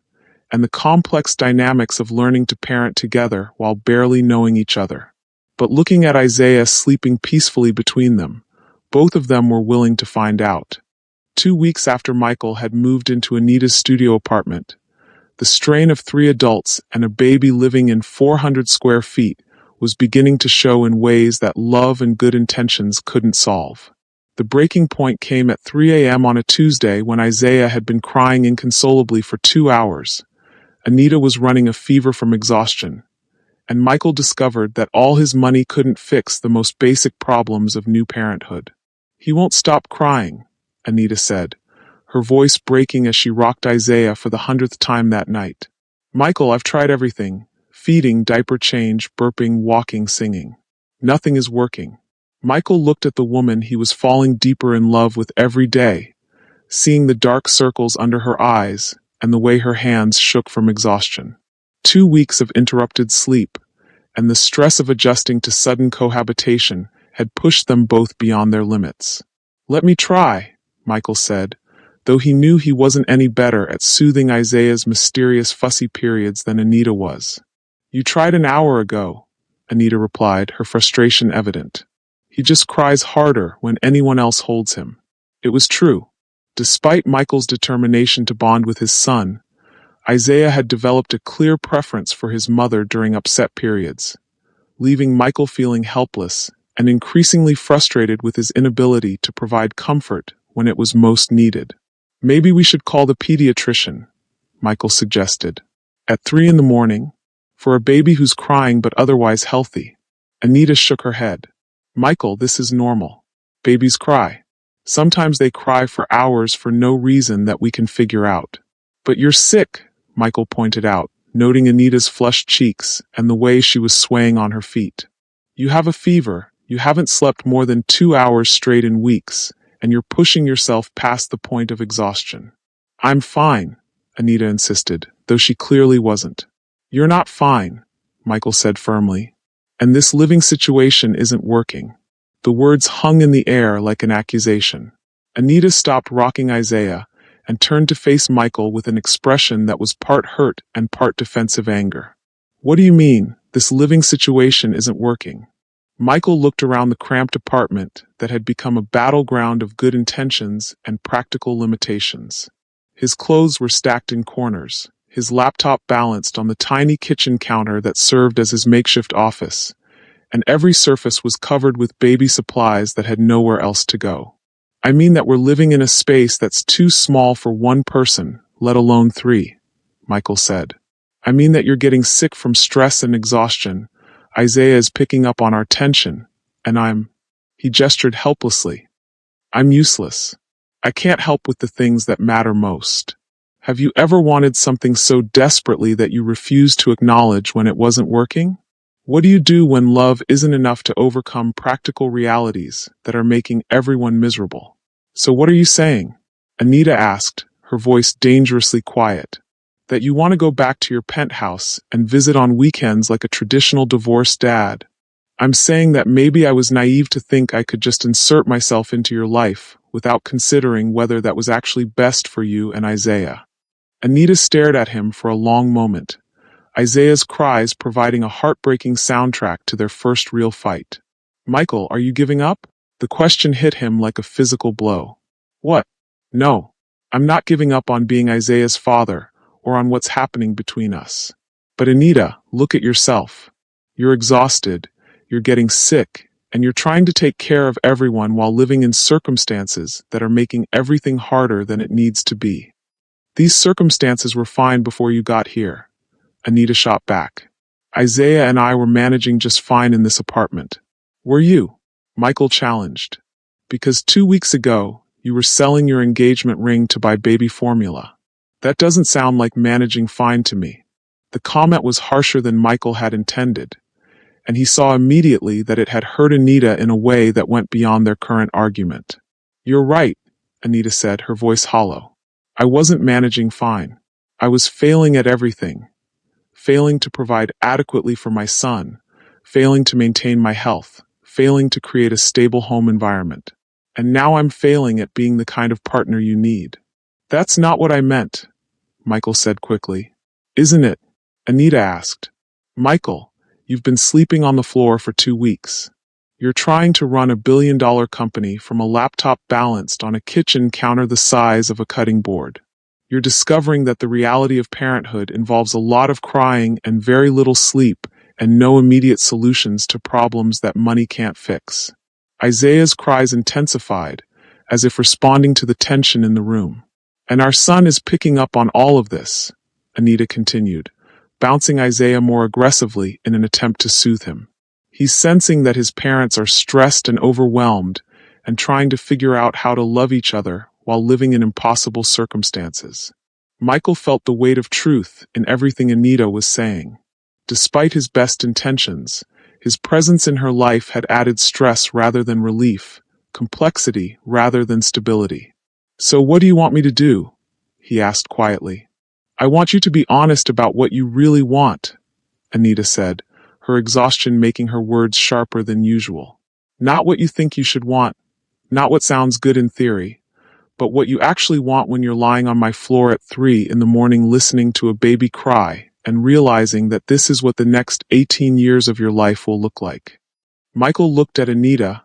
and the complex dynamics of learning to parent together while barely knowing each other. But looking at Isaiah sleeping peacefully between them, Both of them were willing to find out. 2 weeks after Michael had moved into Anita's studio apartment, the strain of 3 adults and a baby living in 400 square feet was beginning to show in ways that love and good intentions couldn't solve. The breaking point came at 3 a.m. on a Tuesday when Isaiah had been crying inconsolably for 2 hours. Anita was running a fever from exhaustion, and Michael discovered that all his money couldn't fix the most basic problems of new parenthood. "He won't stop crying," Anita said, her voice breaking as she rocked Isaiah for the 100th time that night. "Michael, I've tried everything. Feeding, diaper change, burping, walking, singing. Nothing is working." Michael looked at the woman he was falling deeper in love with every day, seeing the dark circles under her eyes and the way her hands shook from exhaustion. 2 weeks of interrupted sleep and the stress of adjusting to sudden cohabitation had pushed them both beyond their limits. "Let me try," Michael said, though he knew he wasn't any better at soothing Isaiah's mysterious fussy periods than Anita was. "You tried an hour ago," Anita replied, her frustration evident. "He just cries harder when anyone else holds him." It was true. Despite Michael's determination to bond with his son, Isaiah had developed a clear preference for his mother during upset periods, leaving Michael feeling helpless and increasingly frustrated with his inability to provide comfort when it was most needed. "Maybe we should call the pediatrician," Michael suggested. "At 3 in the morning? For a baby who's crying but otherwise healthy." Anita shook her head. "Michael, this is normal. Babies cry. Sometimes they cry for hours for no reason that we can figure out." "But you're sick," Michael pointed out, noting Anita's flushed cheeks and the way she was swaying on her feet. "You have a fever, you haven't slept more than 2 hours straight in weeks, and you're pushing yourself past the point of exhaustion." "I'm fine," Anita insisted, though she clearly wasn't. "You're not fine," Michael said firmly. "And this living situation isn't working." The words hung in the air like an accusation. Anita stopped rocking Isaiah and turned to face Michael with an expression that was part hurt and part defensive anger. "What do you mean, this living situation isn't working?" Michael looked around the cramped apartment that had become a battleground of good intentions and practical limitations. His clothes were stacked in corners, his laptop balanced on the tiny kitchen counter that served as his makeshift office, and every surface was covered with baby supplies that had nowhere else to go. "I mean that we're living in a space that's too small for one person, let alone 3, Michael said. "I mean that you're getting sick from stress and exhaustion. Isaiah is picking up on our tension, and he gestured helplessly. "I'm useless. I can't help with the things that matter most." Have you ever wanted something so desperately that you refused to acknowledge when it wasn't working? What do you do when love isn't enough to overcome practical realities that are making everyone miserable? "So what are you saying?" Anita asked, her voice dangerously quiet. "That you want to go back to your penthouse and visit on weekends like a traditional divorced dad?" "I'm saying that maybe I was naive to think I could just insert myself into your life without considering whether that was actually best for you and Isaiah." Anita stared at him for a long moment, Isaiah's cries providing a heartbreaking soundtrack to their first real fight. "Michael, are you giving up?" The question hit him like a physical blow. "What? No. I'm not giving up on being Isaiah's father or on what's happening between us. But Anita, look at yourself. You're exhausted, you're getting sick, and you're trying to take care of everyone while living in circumstances that are making everything harder than it needs to be." "These circumstances were fine before you got here," Anita shot back. "Isaiah and I were managing just fine in this apartment." "Were you?" Michael challenged. "Because 2 weeks ago, you were selling your engagement ring to buy baby formula. That doesn't sound like managing fine to me." The comment was harsher than Michael had intended, and he saw immediately that it had hurt Anita in a way that went beyond their current argument. "You're right," Anita said, her voice hollow. "I wasn't managing fine. I was failing at everything. Failing to provide adequately for my son, failing to maintain my health, failing to create a stable home environment. And now I'm failing at being the kind of partner you need." "That's not what I meant," Michael said quickly. "Isn't it?" Anita asked. "Michael, you've been sleeping on the floor for 2 weeks. You're trying to run a $1 billion company from a laptop balanced on a kitchen counter the size of a cutting board. You're discovering that the reality of parenthood involves a lot of crying and very little sleep and no immediate solutions to problems that money can't fix. Isaiah's cries intensified, as if responding to the tension in the room. And our son is picking up on all of this, Anita continued, bouncing Isaiah more aggressively in an attempt to soothe him. He's sensing that his parents are stressed and overwhelmed and trying to figure out how to love each other while living in impossible circumstances. Michael felt the weight of truth in everything Anita was saying. Despite his best intentions, his presence in her life had added stress rather than relief, complexity rather than stability. "So what do you want me to do?" he asked quietly. "I want you to be honest about what you really want," Anita said, her exhaustion making her words sharper than usual. "Not what you think you should want, not what sounds good in theory, but what you actually want when you're lying on my floor at 3 in the morning listening to a baby cry and realizing that this is what the next 18 years of your life will look like." Michael looked at Anita,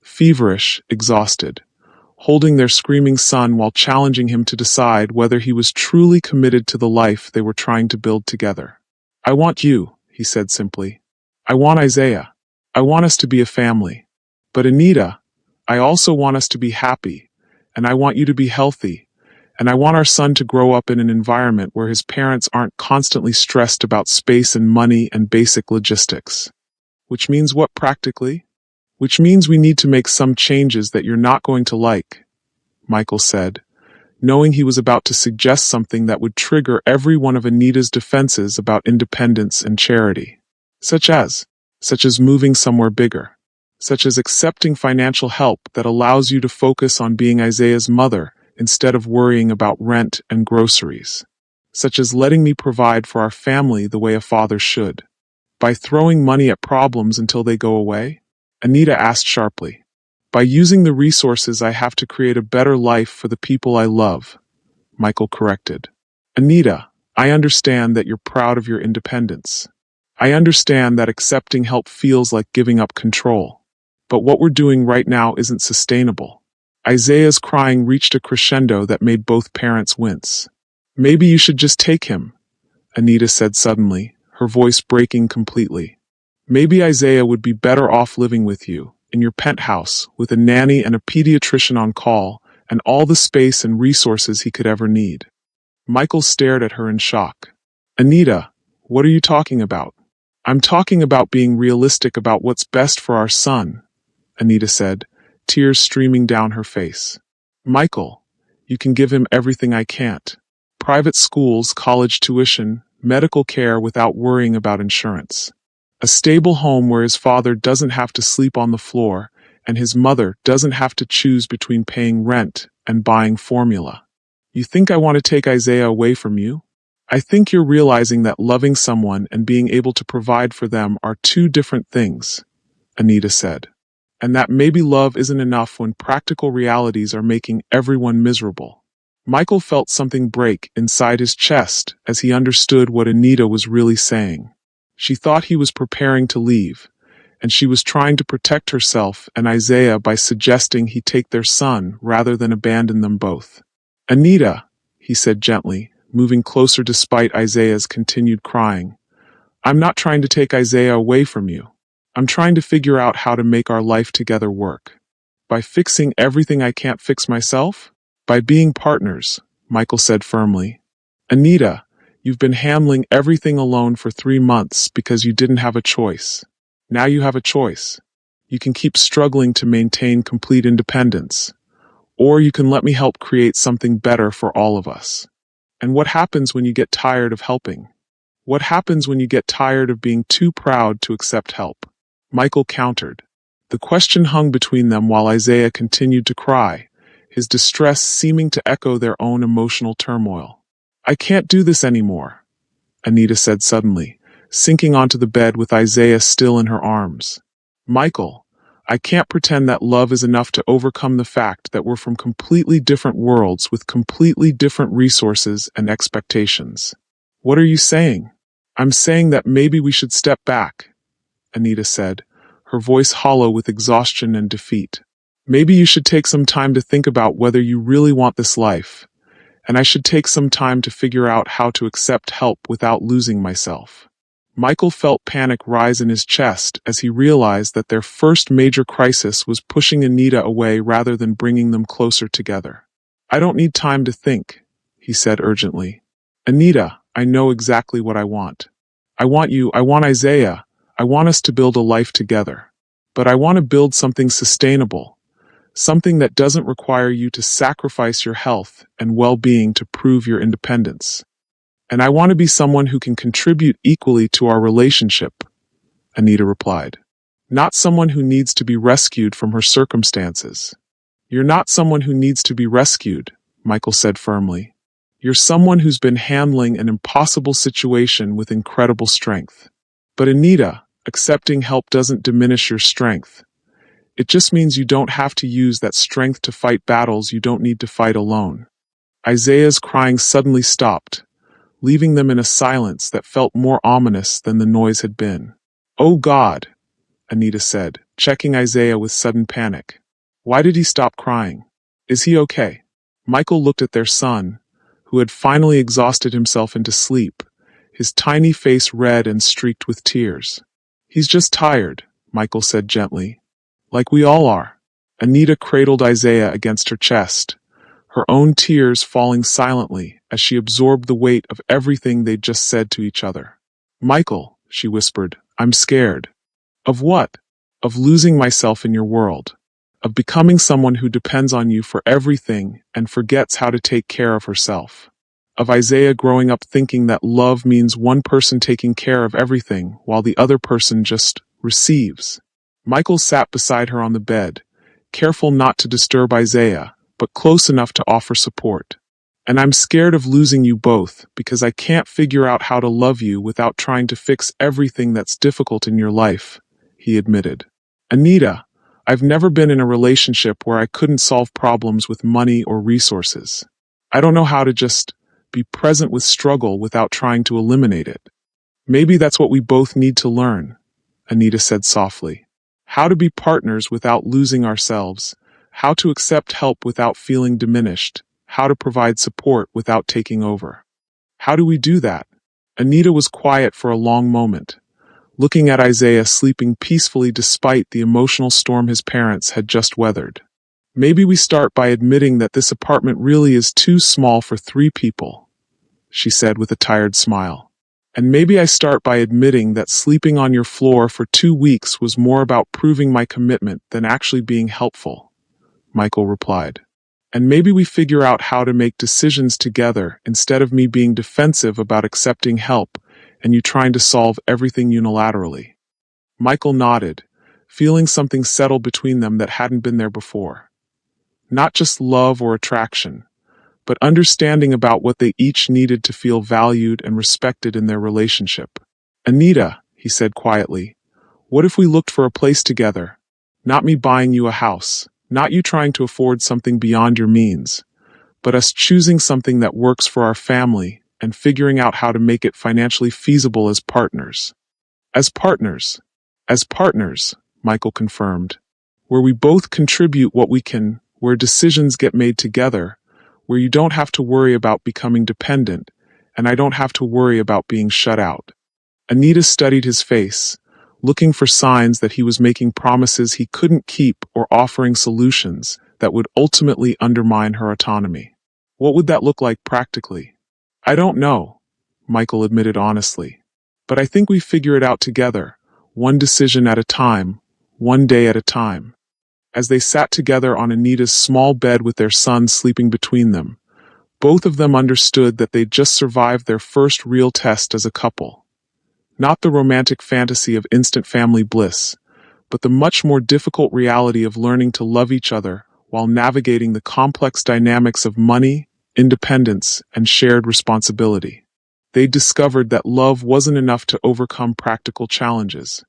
feverish, exhausted, holding their screaming son while challenging him to decide whether he was truly committed to the life they were trying to build together. "I want you," he said simply. "I want Isaiah. I want us to be a family. But Anita, I also want us to be happy, and I want you to be healthy, and I want our son to grow up in an environment where his parents aren't constantly stressed about space and money and basic logistics." "Which means what practically?" "Which means we need to make some changes that you're not going to like," Michael said, knowing he was about to suggest something that would trigger every one of Anita's defenses about independence and charity. Such as moving somewhere bigger. Such as accepting financial help that allows you to focus on being Isaiah's mother instead of worrying about rent and groceries. Such as letting me provide for our family the way a father should. By throwing money at problems until they go away? Anita asked sharply. "By using the resources I have to create a better life for the people I love," Michael corrected. "Anita, I understand that you're proud of your independence. I understand that accepting help feels like giving up control. But what we're doing right now isn't sustainable." Isaiah's crying reached a crescendo that made both parents wince. "Maybe you should just take him," Anita said suddenly, her voice breaking completely. "Maybe Isaiah would be better off living with you, in your penthouse, with a nanny and a pediatrician on call, and all the space and resources he could ever need." Michael stared at her in shock. "Anita, what are you talking about?" "I'm talking about being realistic about what's best for our son," Anita said, tears streaming down her face. "Michael, you can give him everything I can't. Private schools, college tuition, medical care without worrying about insurance. A stable home where his father doesn't have to sleep on the floor and his mother doesn't have to choose between paying rent and buying formula. You think I want to take Isaiah away from you? I think you're realizing that loving someone and being able to provide for them are two different things," Anita said. "And that maybe love isn't enough when practical realities are making everyone miserable." Michael felt something break inside his chest as he understood what Anita was really saying. She thought he was preparing to leave, and she was trying to protect herself and Isaiah by suggesting he take their son rather than abandon them both. "Anita," he said gently, moving closer despite Isaiah's continued crying, "I'm not trying to take Isaiah away from you. I'm trying to figure out how to make our life together work. By fixing everything I can't fix myself? By being partners," Michael said firmly. "Anita, you've been handling everything alone for 3 months because you didn't have a choice. Now you have a choice. You can keep struggling to maintain complete independence, or you can let me help create something better for all of us." "And what happens when you get tired of helping? What happens when you get tired of being too proud to accept help?" Michael countered. The question hung between them while Isaiah continued to cry, his distress seeming to echo their own emotional turmoil. "I can't do this anymore," Anita said suddenly, sinking onto the bed with Isaiah still in her arms. "Michael, I can't pretend that love is enough to overcome the fact that we're from completely different worlds with completely different resources and expectations." "What are you saying?" "I'm saying that maybe we should step back," Anita said, her voice hollow with exhaustion and defeat. Maybe you should take some time to think about whether you really want this life, and I should take some time to figure out how to accept help without losing myself. Michael felt panic rise in his chest as he realized that their first major crisis was pushing Anita away rather than bringing them closer together. I don't need time to think, he said urgently. Anita, I know exactly what I want. I want you, I want Isaiah, I want us to build a life together. But I want to build something sustainable, something that doesn't require you to sacrifice your health and well-being to prove your independence. And I want to be someone who can contribute equally to our relationship, Anita replied. Not someone who needs to be rescued from her circumstances. You're not someone who needs to be rescued, Michael said firmly. You're someone who's been handling an impossible situation with incredible strength. But Anita, accepting help doesn't diminish your strength. It just means you don't have to use that strength to fight battles you don't need to fight alone. Isaiah's crying suddenly stopped, leaving them in a silence that felt more ominous than the noise had been. Oh God, Anita said, checking Isaiah with sudden panic. Why did he stop crying? Is he okay? Michael looked at their son, who had finally exhausted himself into sleep, his tiny face red and streaked with tears. He's just tired, Michael said gently. Like we all are. Anita cradled Isaiah against her chest, her own tears falling silently as she absorbed the weight of everything they'd just said to each other. Michael, she whispered, I'm scared. Of what? Of losing myself in your world. Of becoming someone who depends on you for everything and forgets how to take care of herself. Of Isaiah growing up thinking that love means one person taking care of everything while the other person just receives. Michael sat beside her on the bed, careful not to disturb Isaiah, but close enough to offer support. And I'm scared of losing you both because I can't figure out how to love you without trying to fix everything that's difficult in your life, he admitted. Anita, I've never been in a relationship where I couldn't solve problems with money or resources. I don't know how to just be present with struggle without trying to eliminate it. Maybe that's what we both need to learn, Anita said softly. How to be partners without losing ourselves, how to accept help without feeling diminished, how to provide support without taking over. How do we do that? Anita was quiet for a long moment, looking at Isaiah sleeping peacefully despite the emotional storm his parents had just weathered. Maybe we start by admitting that this apartment really is too small for 3 people, she said with a tired smile. And maybe I start by admitting that sleeping on your floor for 2 weeks was more about proving my commitment than actually being helpful, Michael replied. And maybe we figure out how to make decisions together instead of me being defensive about accepting help and you trying to solve everything unilaterally. Michael nodded, feeling something settle between them that hadn't been there before. Not just love or attraction, but understanding about what they each needed to feel valued and respected in their relationship. Anita, he said quietly, what if we looked for a place together? Not me buying you a house, not you trying to afford something beyond your means, but us choosing something that works for our family and figuring out how to make it financially feasible as partners. As partners, Michael confirmed, where we both contribute what we can, where decisions get made together, where you don't have to worry about becoming dependent, and I don't have to worry about being shut out. Anita studied his face, looking for signs that he was making promises he couldn't keep or offering solutions that would ultimately undermine her autonomy. What would that look like practically? I don't know, Michael admitted honestly. But I think we figure it out together, one decision at a time, one day at a time. As they sat together on Anita's small bed with their son sleeping between them, both of them understood that they'd just survived their first real test as a couple. Not the romantic fantasy of instant family bliss, but the much more difficult reality of learning to love each other while navigating the complex dynamics of money, independence, and shared responsibility. They discovered that love wasn't enough to overcome practical challenges,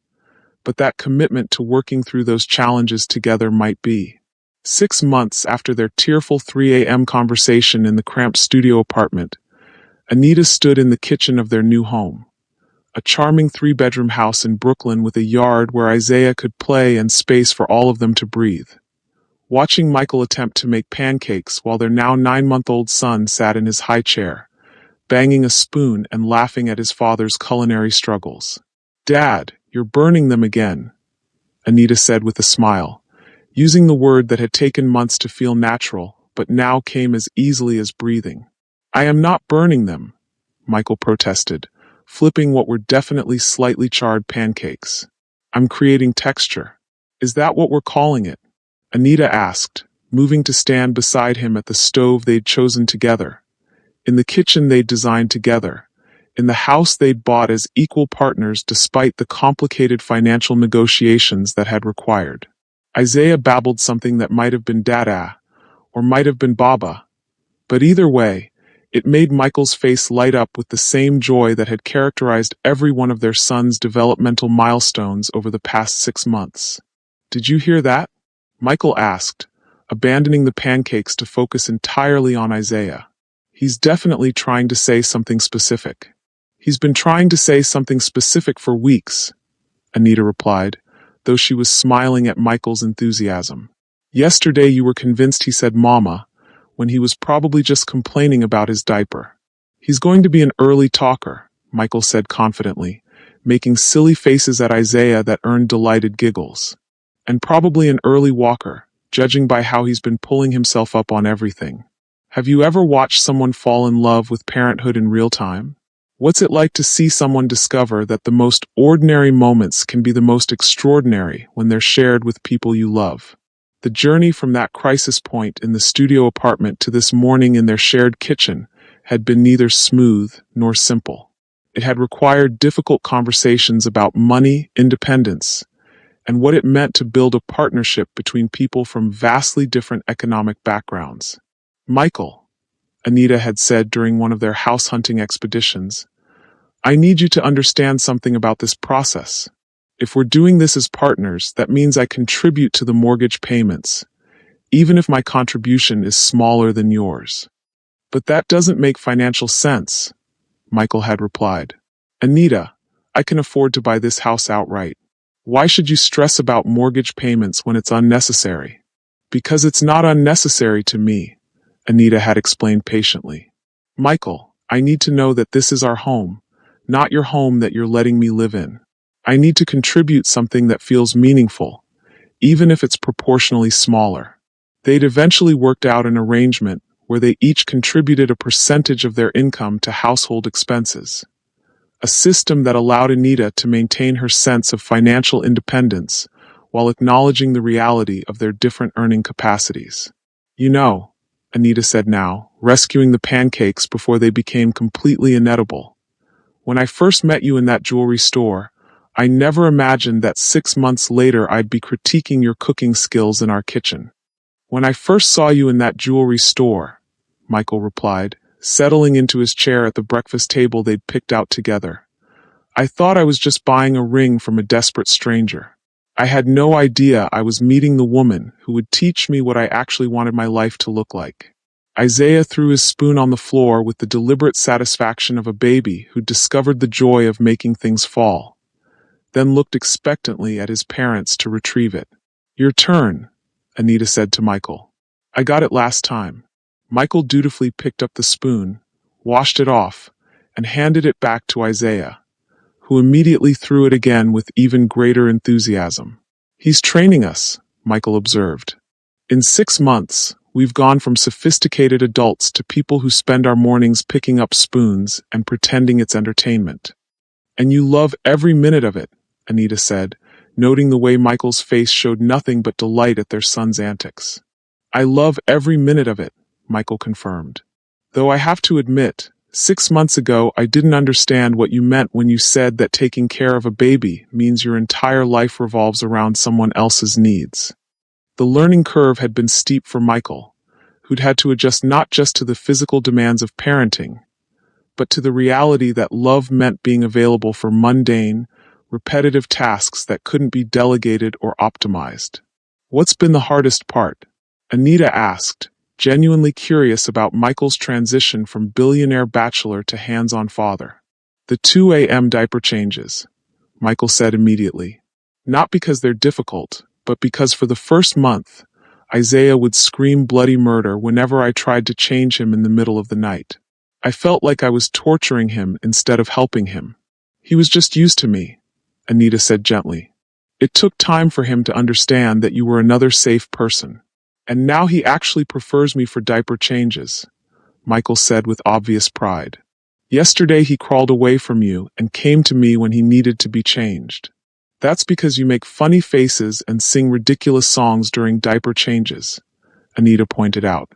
but that commitment to working through those challenges together might be. 6 months after their tearful 3 a.m. conversation in the cramped studio apartment, Anita stood in the kitchen of their new home, a charming three-bedroom house in Brooklyn with a yard where Isaiah could play and space for all of them to breathe. Watching Michael attempt to make pancakes while their now 9-month-old son sat in his high chair, banging a spoon and laughing at his father's culinary struggles. "Dad, you're burning them again," Anita said with a smile, using the word that had taken months to feel natural, but now came as easily as breathing. "I am not burning them," Michael protested, flipping what were definitely slightly charred pancakes. "I'm creating texture." "Is that what we're calling it?" Anita asked, moving to stand beside him at the stove they'd chosen together, in the kitchen they'd designed together, in the house they'd bought as equal partners despite the complicated financial negotiations that had required. Isaiah babbled something that might have been Dada, or might have been Baba, but either way, it made Michael's face light up with the same joy that had characterized every one of their son's developmental milestones over the past 6 months. "Did you hear that?" Michael asked, abandoning the pancakes to focus entirely on Isaiah. "He's definitely trying to say something specific." "He's been trying to say something specific for weeks," Anita replied, though she was smiling at Michael's enthusiasm. "Yesterday you were convinced he said mama, when he was probably just complaining about his diaper." "He's going to be an early talker," Michael said confidently, making silly faces at Isaiah that earned delighted giggles. "And probably an early walker, judging by how he's been pulling himself up on everything." Have you ever watched someone fall in love with parenthood in real time? What's it like to see someone discover that the most ordinary moments can be the most extraordinary when they're shared with people you love? The journey from that crisis point in the studio apartment to this morning in their shared kitchen had been neither smooth nor simple. It had required difficult conversations about money, independence, and what it meant to build a partnership between people from vastly different economic backgrounds. "Michael," Anita had said during one of their house hunting expeditions, "I need you to understand something about this process. If we're doing this as partners, that means I contribute to the mortgage payments, even if my contribution is smaller than yours." "But that doesn't make financial sense," Michael had replied. "Anita, I can afford to buy this house outright. Why should you stress about mortgage payments when it's unnecessary?" "Because it's not unnecessary to me," Anita had explained patiently. "Michael, I need to know that this is our home, not your home that you're letting me live in. I need to contribute something that feels meaningful, even if it's proportionally smaller." They'd eventually worked out an arrangement where they each contributed a percentage of their income to household expenses, a system that allowed Anita to maintain her sense of financial independence while acknowledging the reality of their different earning capacities. "You know," Anita said now, rescuing the pancakes before they became completely inedible, "when I first met you in that jewelry store, I never imagined that 6 months later I'd be critiquing your cooking skills in our kitchen." "When I first saw you in that jewelry store," Michael replied, settling into his chair at the breakfast table they'd picked out together, "I thought I was just buying a ring from a desperate stranger. I had no idea I was meeting the woman who would teach me what I actually wanted my life to look like." Isaiah threw his spoon on the floor with the deliberate satisfaction of a baby who discovered the joy of making things fall, then looked expectantly at his parents to retrieve it. "Your turn," Anita said to Michael. "I got it last time." Michael dutifully picked up the spoon, washed it off, and handed it back to Isaiah, who immediately threw it again with even greater enthusiasm. "He's training us," Michael observed. "In 6 months, we've gone from sophisticated adults to people who spend our mornings picking up spoons and pretending it's entertainment." "And you love every minute of it," Anita said, noting the way Michael's face showed nothing but delight at their son's antics. "I love every minute of it," Michael confirmed. "Though I have to admit, 6 months ago I didn't understand what you meant when you said that taking care of a baby means your entire life revolves around someone else's needs." The learning curve had been steep for Michael, who'd had to adjust not just to the physical demands of parenting, but to the reality that love meant being available for mundane, repetitive tasks that couldn't be delegated or optimized. "What's been the hardest part?" Anita asked, genuinely curious about Michael's transition from billionaire bachelor to hands-on father. The 2 a.m. diaper changes, Michael said immediately. Not because they're difficult, but because for the first month, Isaiah would scream bloody murder whenever I tried to change him in the middle of the night. I felt like I was torturing him instead of helping him. He was just used to me, Anita said gently. It took time for him to understand that you were another safe person. And now he actually prefers me for diaper changes, Michael said with obvious pride. Yesterday he crawled away from you and came to me when he needed to be changed. That's because you make funny faces and sing ridiculous songs during diaper changes, Anita pointed out.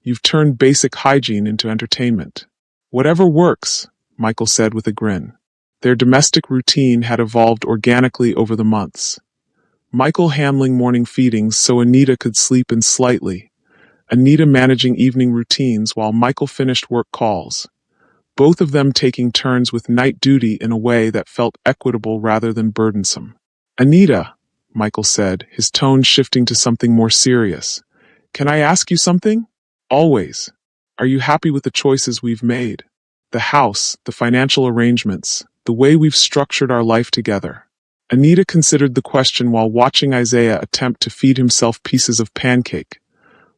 You've turned basic hygiene into entertainment. Whatever works, Michael said with a grin. Their domestic routine had evolved organically over the months. Michael handling morning feedings so Anita could sleep in slightly, Anita managing evening routines while Michael finished work calls, both of them taking turns with night duty in a way that felt equitable rather than burdensome. Anita, Michael said, his tone shifting to something more serious. Can I ask you something? Always. Are you happy with the choices we've made? The house, the financial arrangements, the way we've structured our life together. Anita considered the question while watching Isaiah attempt to feed himself pieces of pancake,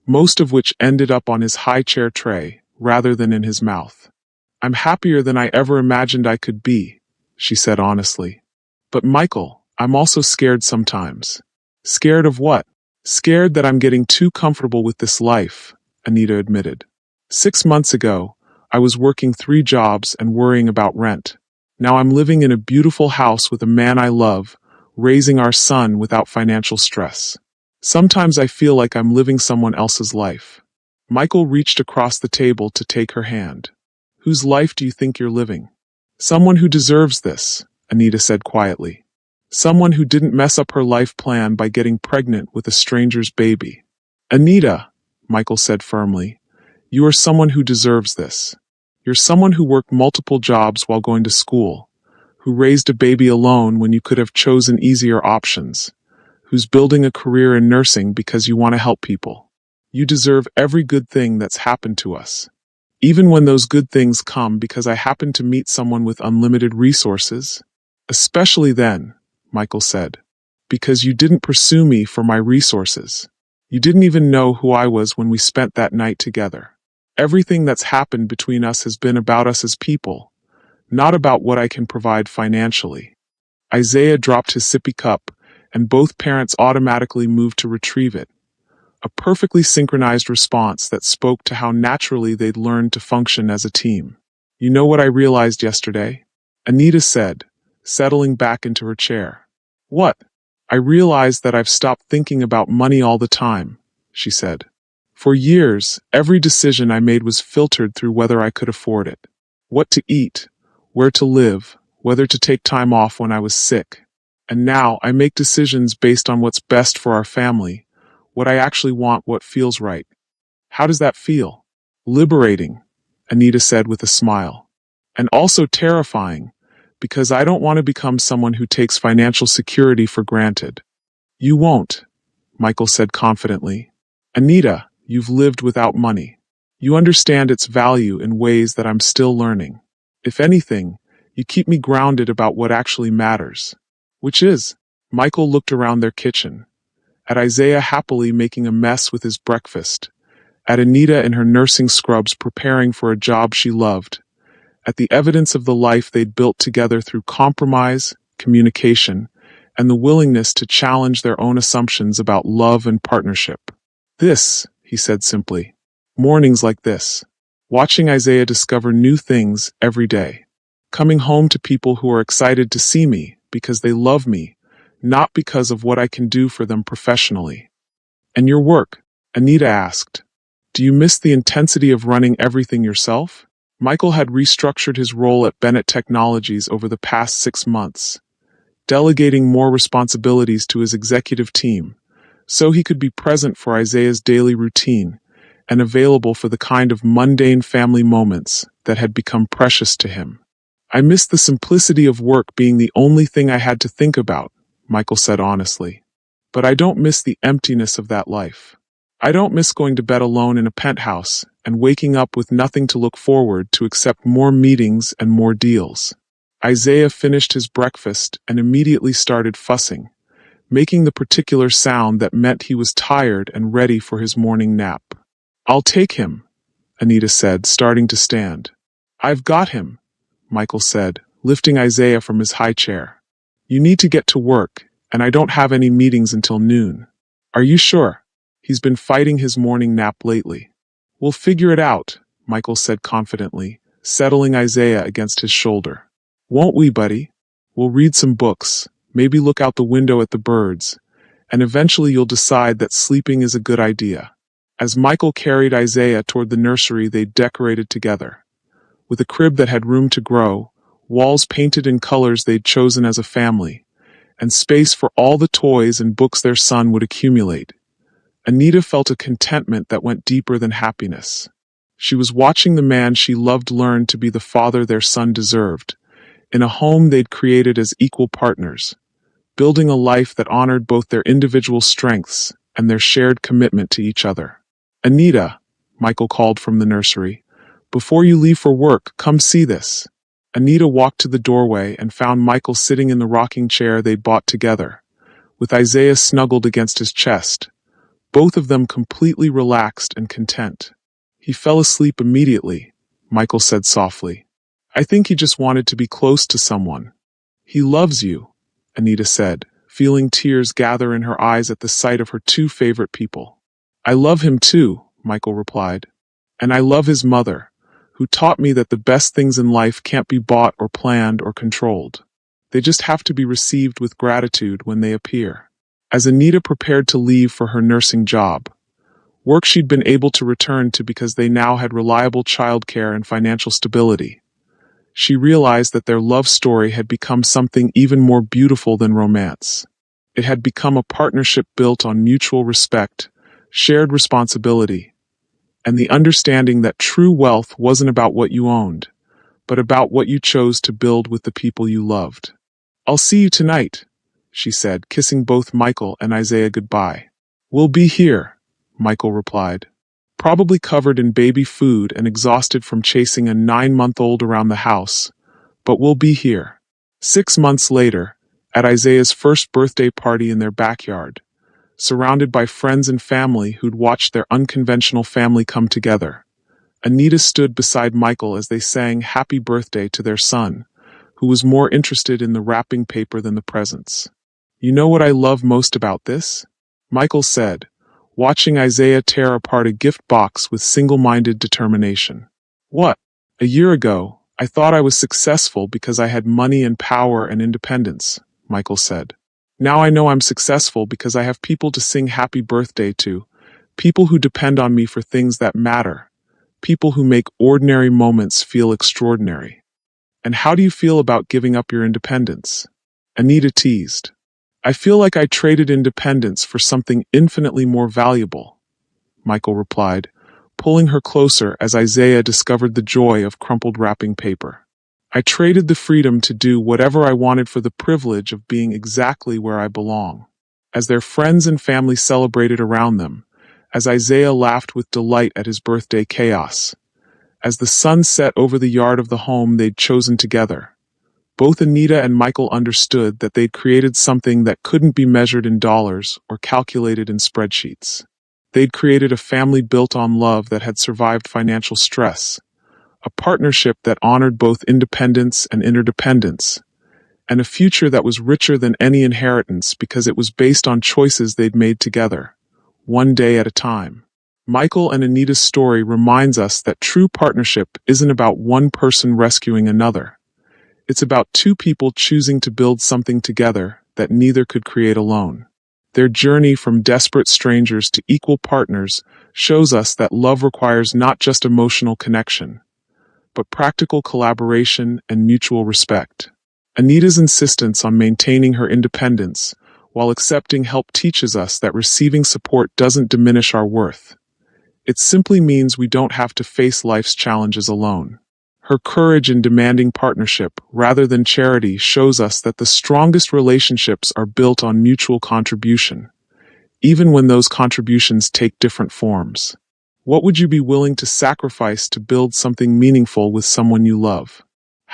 most of which ended up on his high chair tray, rather than in his mouth. I'm happier than I ever imagined I could be, she said honestly. But Michael, I'm also scared sometimes. Scared of what? Scared that I'm getting too comfortable with this life, Anita admitted. 6 months ago, I was working 3 jobs and worrying about rent. Now I'm living in a beautiful house with a man I love, raising our son without financial stress. Sometimes I feel like I'm living someone else's life. Michael reached across the table to take her hand. Whose life do you think you're living? Someone who deserves this, Anita said quietly. Someone who didn't mess up her life plan by getting pregnant with a stranger's baby. Anita, Michael said firmly, you are someone who deserves this. You're someone who worked multiple jobs while going to school, who raised a baby alone when you could have chosen easier options, who's building a career in nursing because you want to help people. You deserve every good thing that's happened to us. Even when those good things come because I happen to meet someone with unlimited resources. Especially then, Michael said, because you didn't pursue me for my resources. You didn't even know who I was when we spent that night together. Everything that's happened between us has been about us as people, not about what I can provide financially. Isaiah dropped his sippy cup, and both parents automatically moved to retrieve it. A perfectly synchronized response that spoke to how naturally they'd learned to function as a team. You know what I realized yesterday? Anita said, settling back into her chair. What? I realized that I've stopped thinking about money all the time, she said. For years, every decision I made was filtered through whether I could afford it. What to eat, where to live, whether to take time off when I was sick. And now I make decisions based on what's best for our family, what I actually want, what feels right. How does that feel? Liberating, Anita said with a smile. And also terrifying, because I don't want to become someone who takes financial security for granted. You won't, Michael said confidently. Anita, you've lived without money. You understand its value in ways that I'm still learning. If anything, you keep me grounded about what actually matters. Which is, Michael looked around their kitchen, at Isaiah happily making a mess with his breakfast, at Anita in her nursing scrubs preparing for a job she loved, at the evidence of the life they'd built together through compromise, communication, and the willingness to challenge their own assumptions about love and partnership. This, he said simply. Mornings like this. Watching Isaiah discover new things every day. Coming home to people who are excited to see me because they love me, not because of what I can do for them professionally. And your work? Anita asked. Do you miss the intensity of running everything yourself? Michael had restructured his role at Bennett Technologies over the past 6 months, delegating more responsibilities to his executive team, so he could be present for Isaiah's daily routine and available for the kind of mundane family moments that had become precious to him. I miss the simplicity of work being the only thing I had to think about, Michael said honestly. But I don't miss the emptiness of that life. I don't miss going to bed alone in a penthouse and waking up with nothing to look forward to except more meetings and more deals. Isaiah finished his breakfast and immediately started fussing, making the particular sound that meant he was tired and ready for his morning nap. "I'll take him," Anita said, starting to stand. "I've got him," Michael said, lifting Isaiah from his high chair. "You need to get to work, and I don't have any meetings until noon." "Are you sure? He's been fighting his morning nap lately." "We'll figure it out," Michael said confidently, settling Isaiah against his shoulder. "Won't we, buddy? We'll read some books, maybe look out the window at the birds, and eventually you'll decide that sleeping is a good idea." As Michael carried Isaiah toward the nursery they'd decorated together, with a crib that had room to grow, walls painted in colors they'd chosen as a family, and space for all the toys and books their son would accumulate, Anita felt a contentment that went deeper than happiness. She was watching the man she loved learn to be the father their son deserved, in a home they'd created as equal partners, building a life that honored both their individual strengths and their shared commitment to each other. "Anita," Michael called from the nursery, "before you leave for work, come see this." Anita walked to the doorway and found Michael sitting in the rocking chair they'd bought together, with Isaiah snuggled against his chest, both of them completely relaxed and content. "He fell asleep immediately," Michael said softly. "I think he just wanted to be close to someone." "He loves you," Anita said, feeling tears gather in her eyes at the sight of her two favorite people. "I love him too," Michael replied. "And I love his mother, who taught me that the best things in life can't be bought or planned or controlled. They just have to be received with gratitude when they appear." As Anita prepared to leave for her nursing job, work she'd been able to return to because they now had reliable childcare and financial stability, she realized that their love story had become something even more beautiful than romance. It had become a partnership built on mutual respect, shared responsibility, and the understanding that true wealth wasn't about what you owned, but about what you chose to build with the people you loved. "I'll see you tonight," she said, kissing both Michael and Isaiah goodbye. "We'll be here," Michael replied, probably covered in baby food and exhausted from chasing a 9-month-old around the house, but we'll be here. 6 months later, at Isaiah's first birthday party in their backyard, surrounded by friends and family who'd watched their unconventional family come together, Anita stood beside Michael as they sang happy birthday to their son, who was more interested in the wrapping paper than the presents. "You know what I love most about this?" Michael said, watching Isaiah tear apart a gift box with single-minded determination. "What? A year ago, I thought I was successful because I had money and power and independence," Michael said. "Now I know I'm successful because I have people to sing happy birthday to, people who depend on me for things that matter, people who make ordinary moments feel extraordinary." "And how do you feel about giving up your independence?" Anita teased. "I feel like I traded independence for something infinitely more valuable," Michael replied, pulling her closer as Isaiah discovered the joy of crumpled wrapping paper. "I traded the freedom to do whatever I wanted for the privilege of being exactly where I belong." As their friends and family celebrated around them, as Isaiah laughed with delight at his birthday chaos, as the sun set over the yard of the home they'd chosen together, both Anita and Michael understood that they'd created something that couldn't be measured in dollars or calculated in spreadsheets. They'd created a family built on love that had survived financial stress, a partnership that honored both independence and interdependence, and a future that was richer than any inheritance because it was based on choices they'd made together, one day at a time. Michael and Anita's story reminds us that true partnership isn't about one person rescuing another. It's about two people choosing to build something together that neither could create alone. Their journey from desperate strangers to equal partners shows us that love requires not just emotional connection, but practical collaboration and mutual respect. Anita's insistence on maintaining her independence while accepting help teaches us that receiving support doesn't diminish our worth. It simply means we don't have to face life's challenges alone. Her courage in demanding partnership rather than charity shows us that the strongest relationships are built on mutual contribution, even when those contributions take different forms. What would you be willing to sacrifice to build something meaningful with someone you love?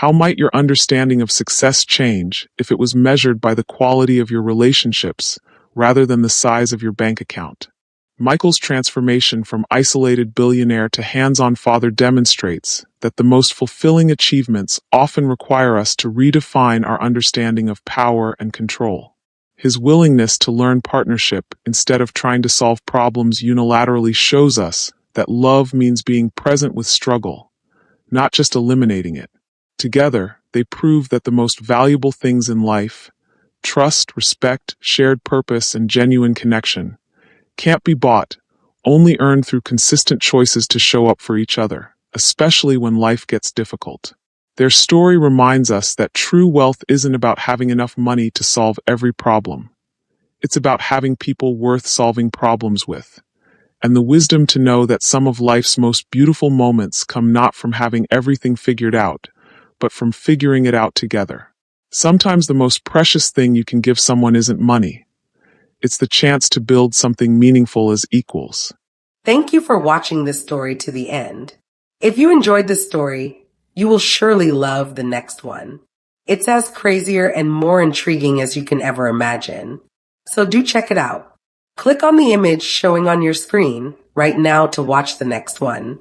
How might your understanding of success change if it was measured by the quality of your relationships rather than the size of your bank account? Michael's transformation from isolated billionaire to hands-on father demonstrates that the most fulfilling achievements often require us to redefine our understanding of power and control. His willingness to learn partnership instead of trying to solve problems unilaterally shows us that love means being present with struggle, not just eliminating it. Together, they prove that the most valuable things in life, trust, respect, shared purpose, and genuine connection, can't be bought, only earned through consistent choices to show up for each other, especially when life gets difficult. Their story reminds us that true wealth isn't about having enough money to solve every problem. It's about having people worth solving problems with, and the wisdom to know that some of life's most beautiful moments come not from having everything figured out, but from figuring it out together. Sometimes the most precious thing you can give someone isn't money. It's the chance to build something meaningful as equals. Thank you for watching this story to the end. If you enjoyed this story, you will surely love the next one. It's as crazier and more intriguing as you can ever imagine. So do check it out. Click on the image showing on your screen right now to watch the next one.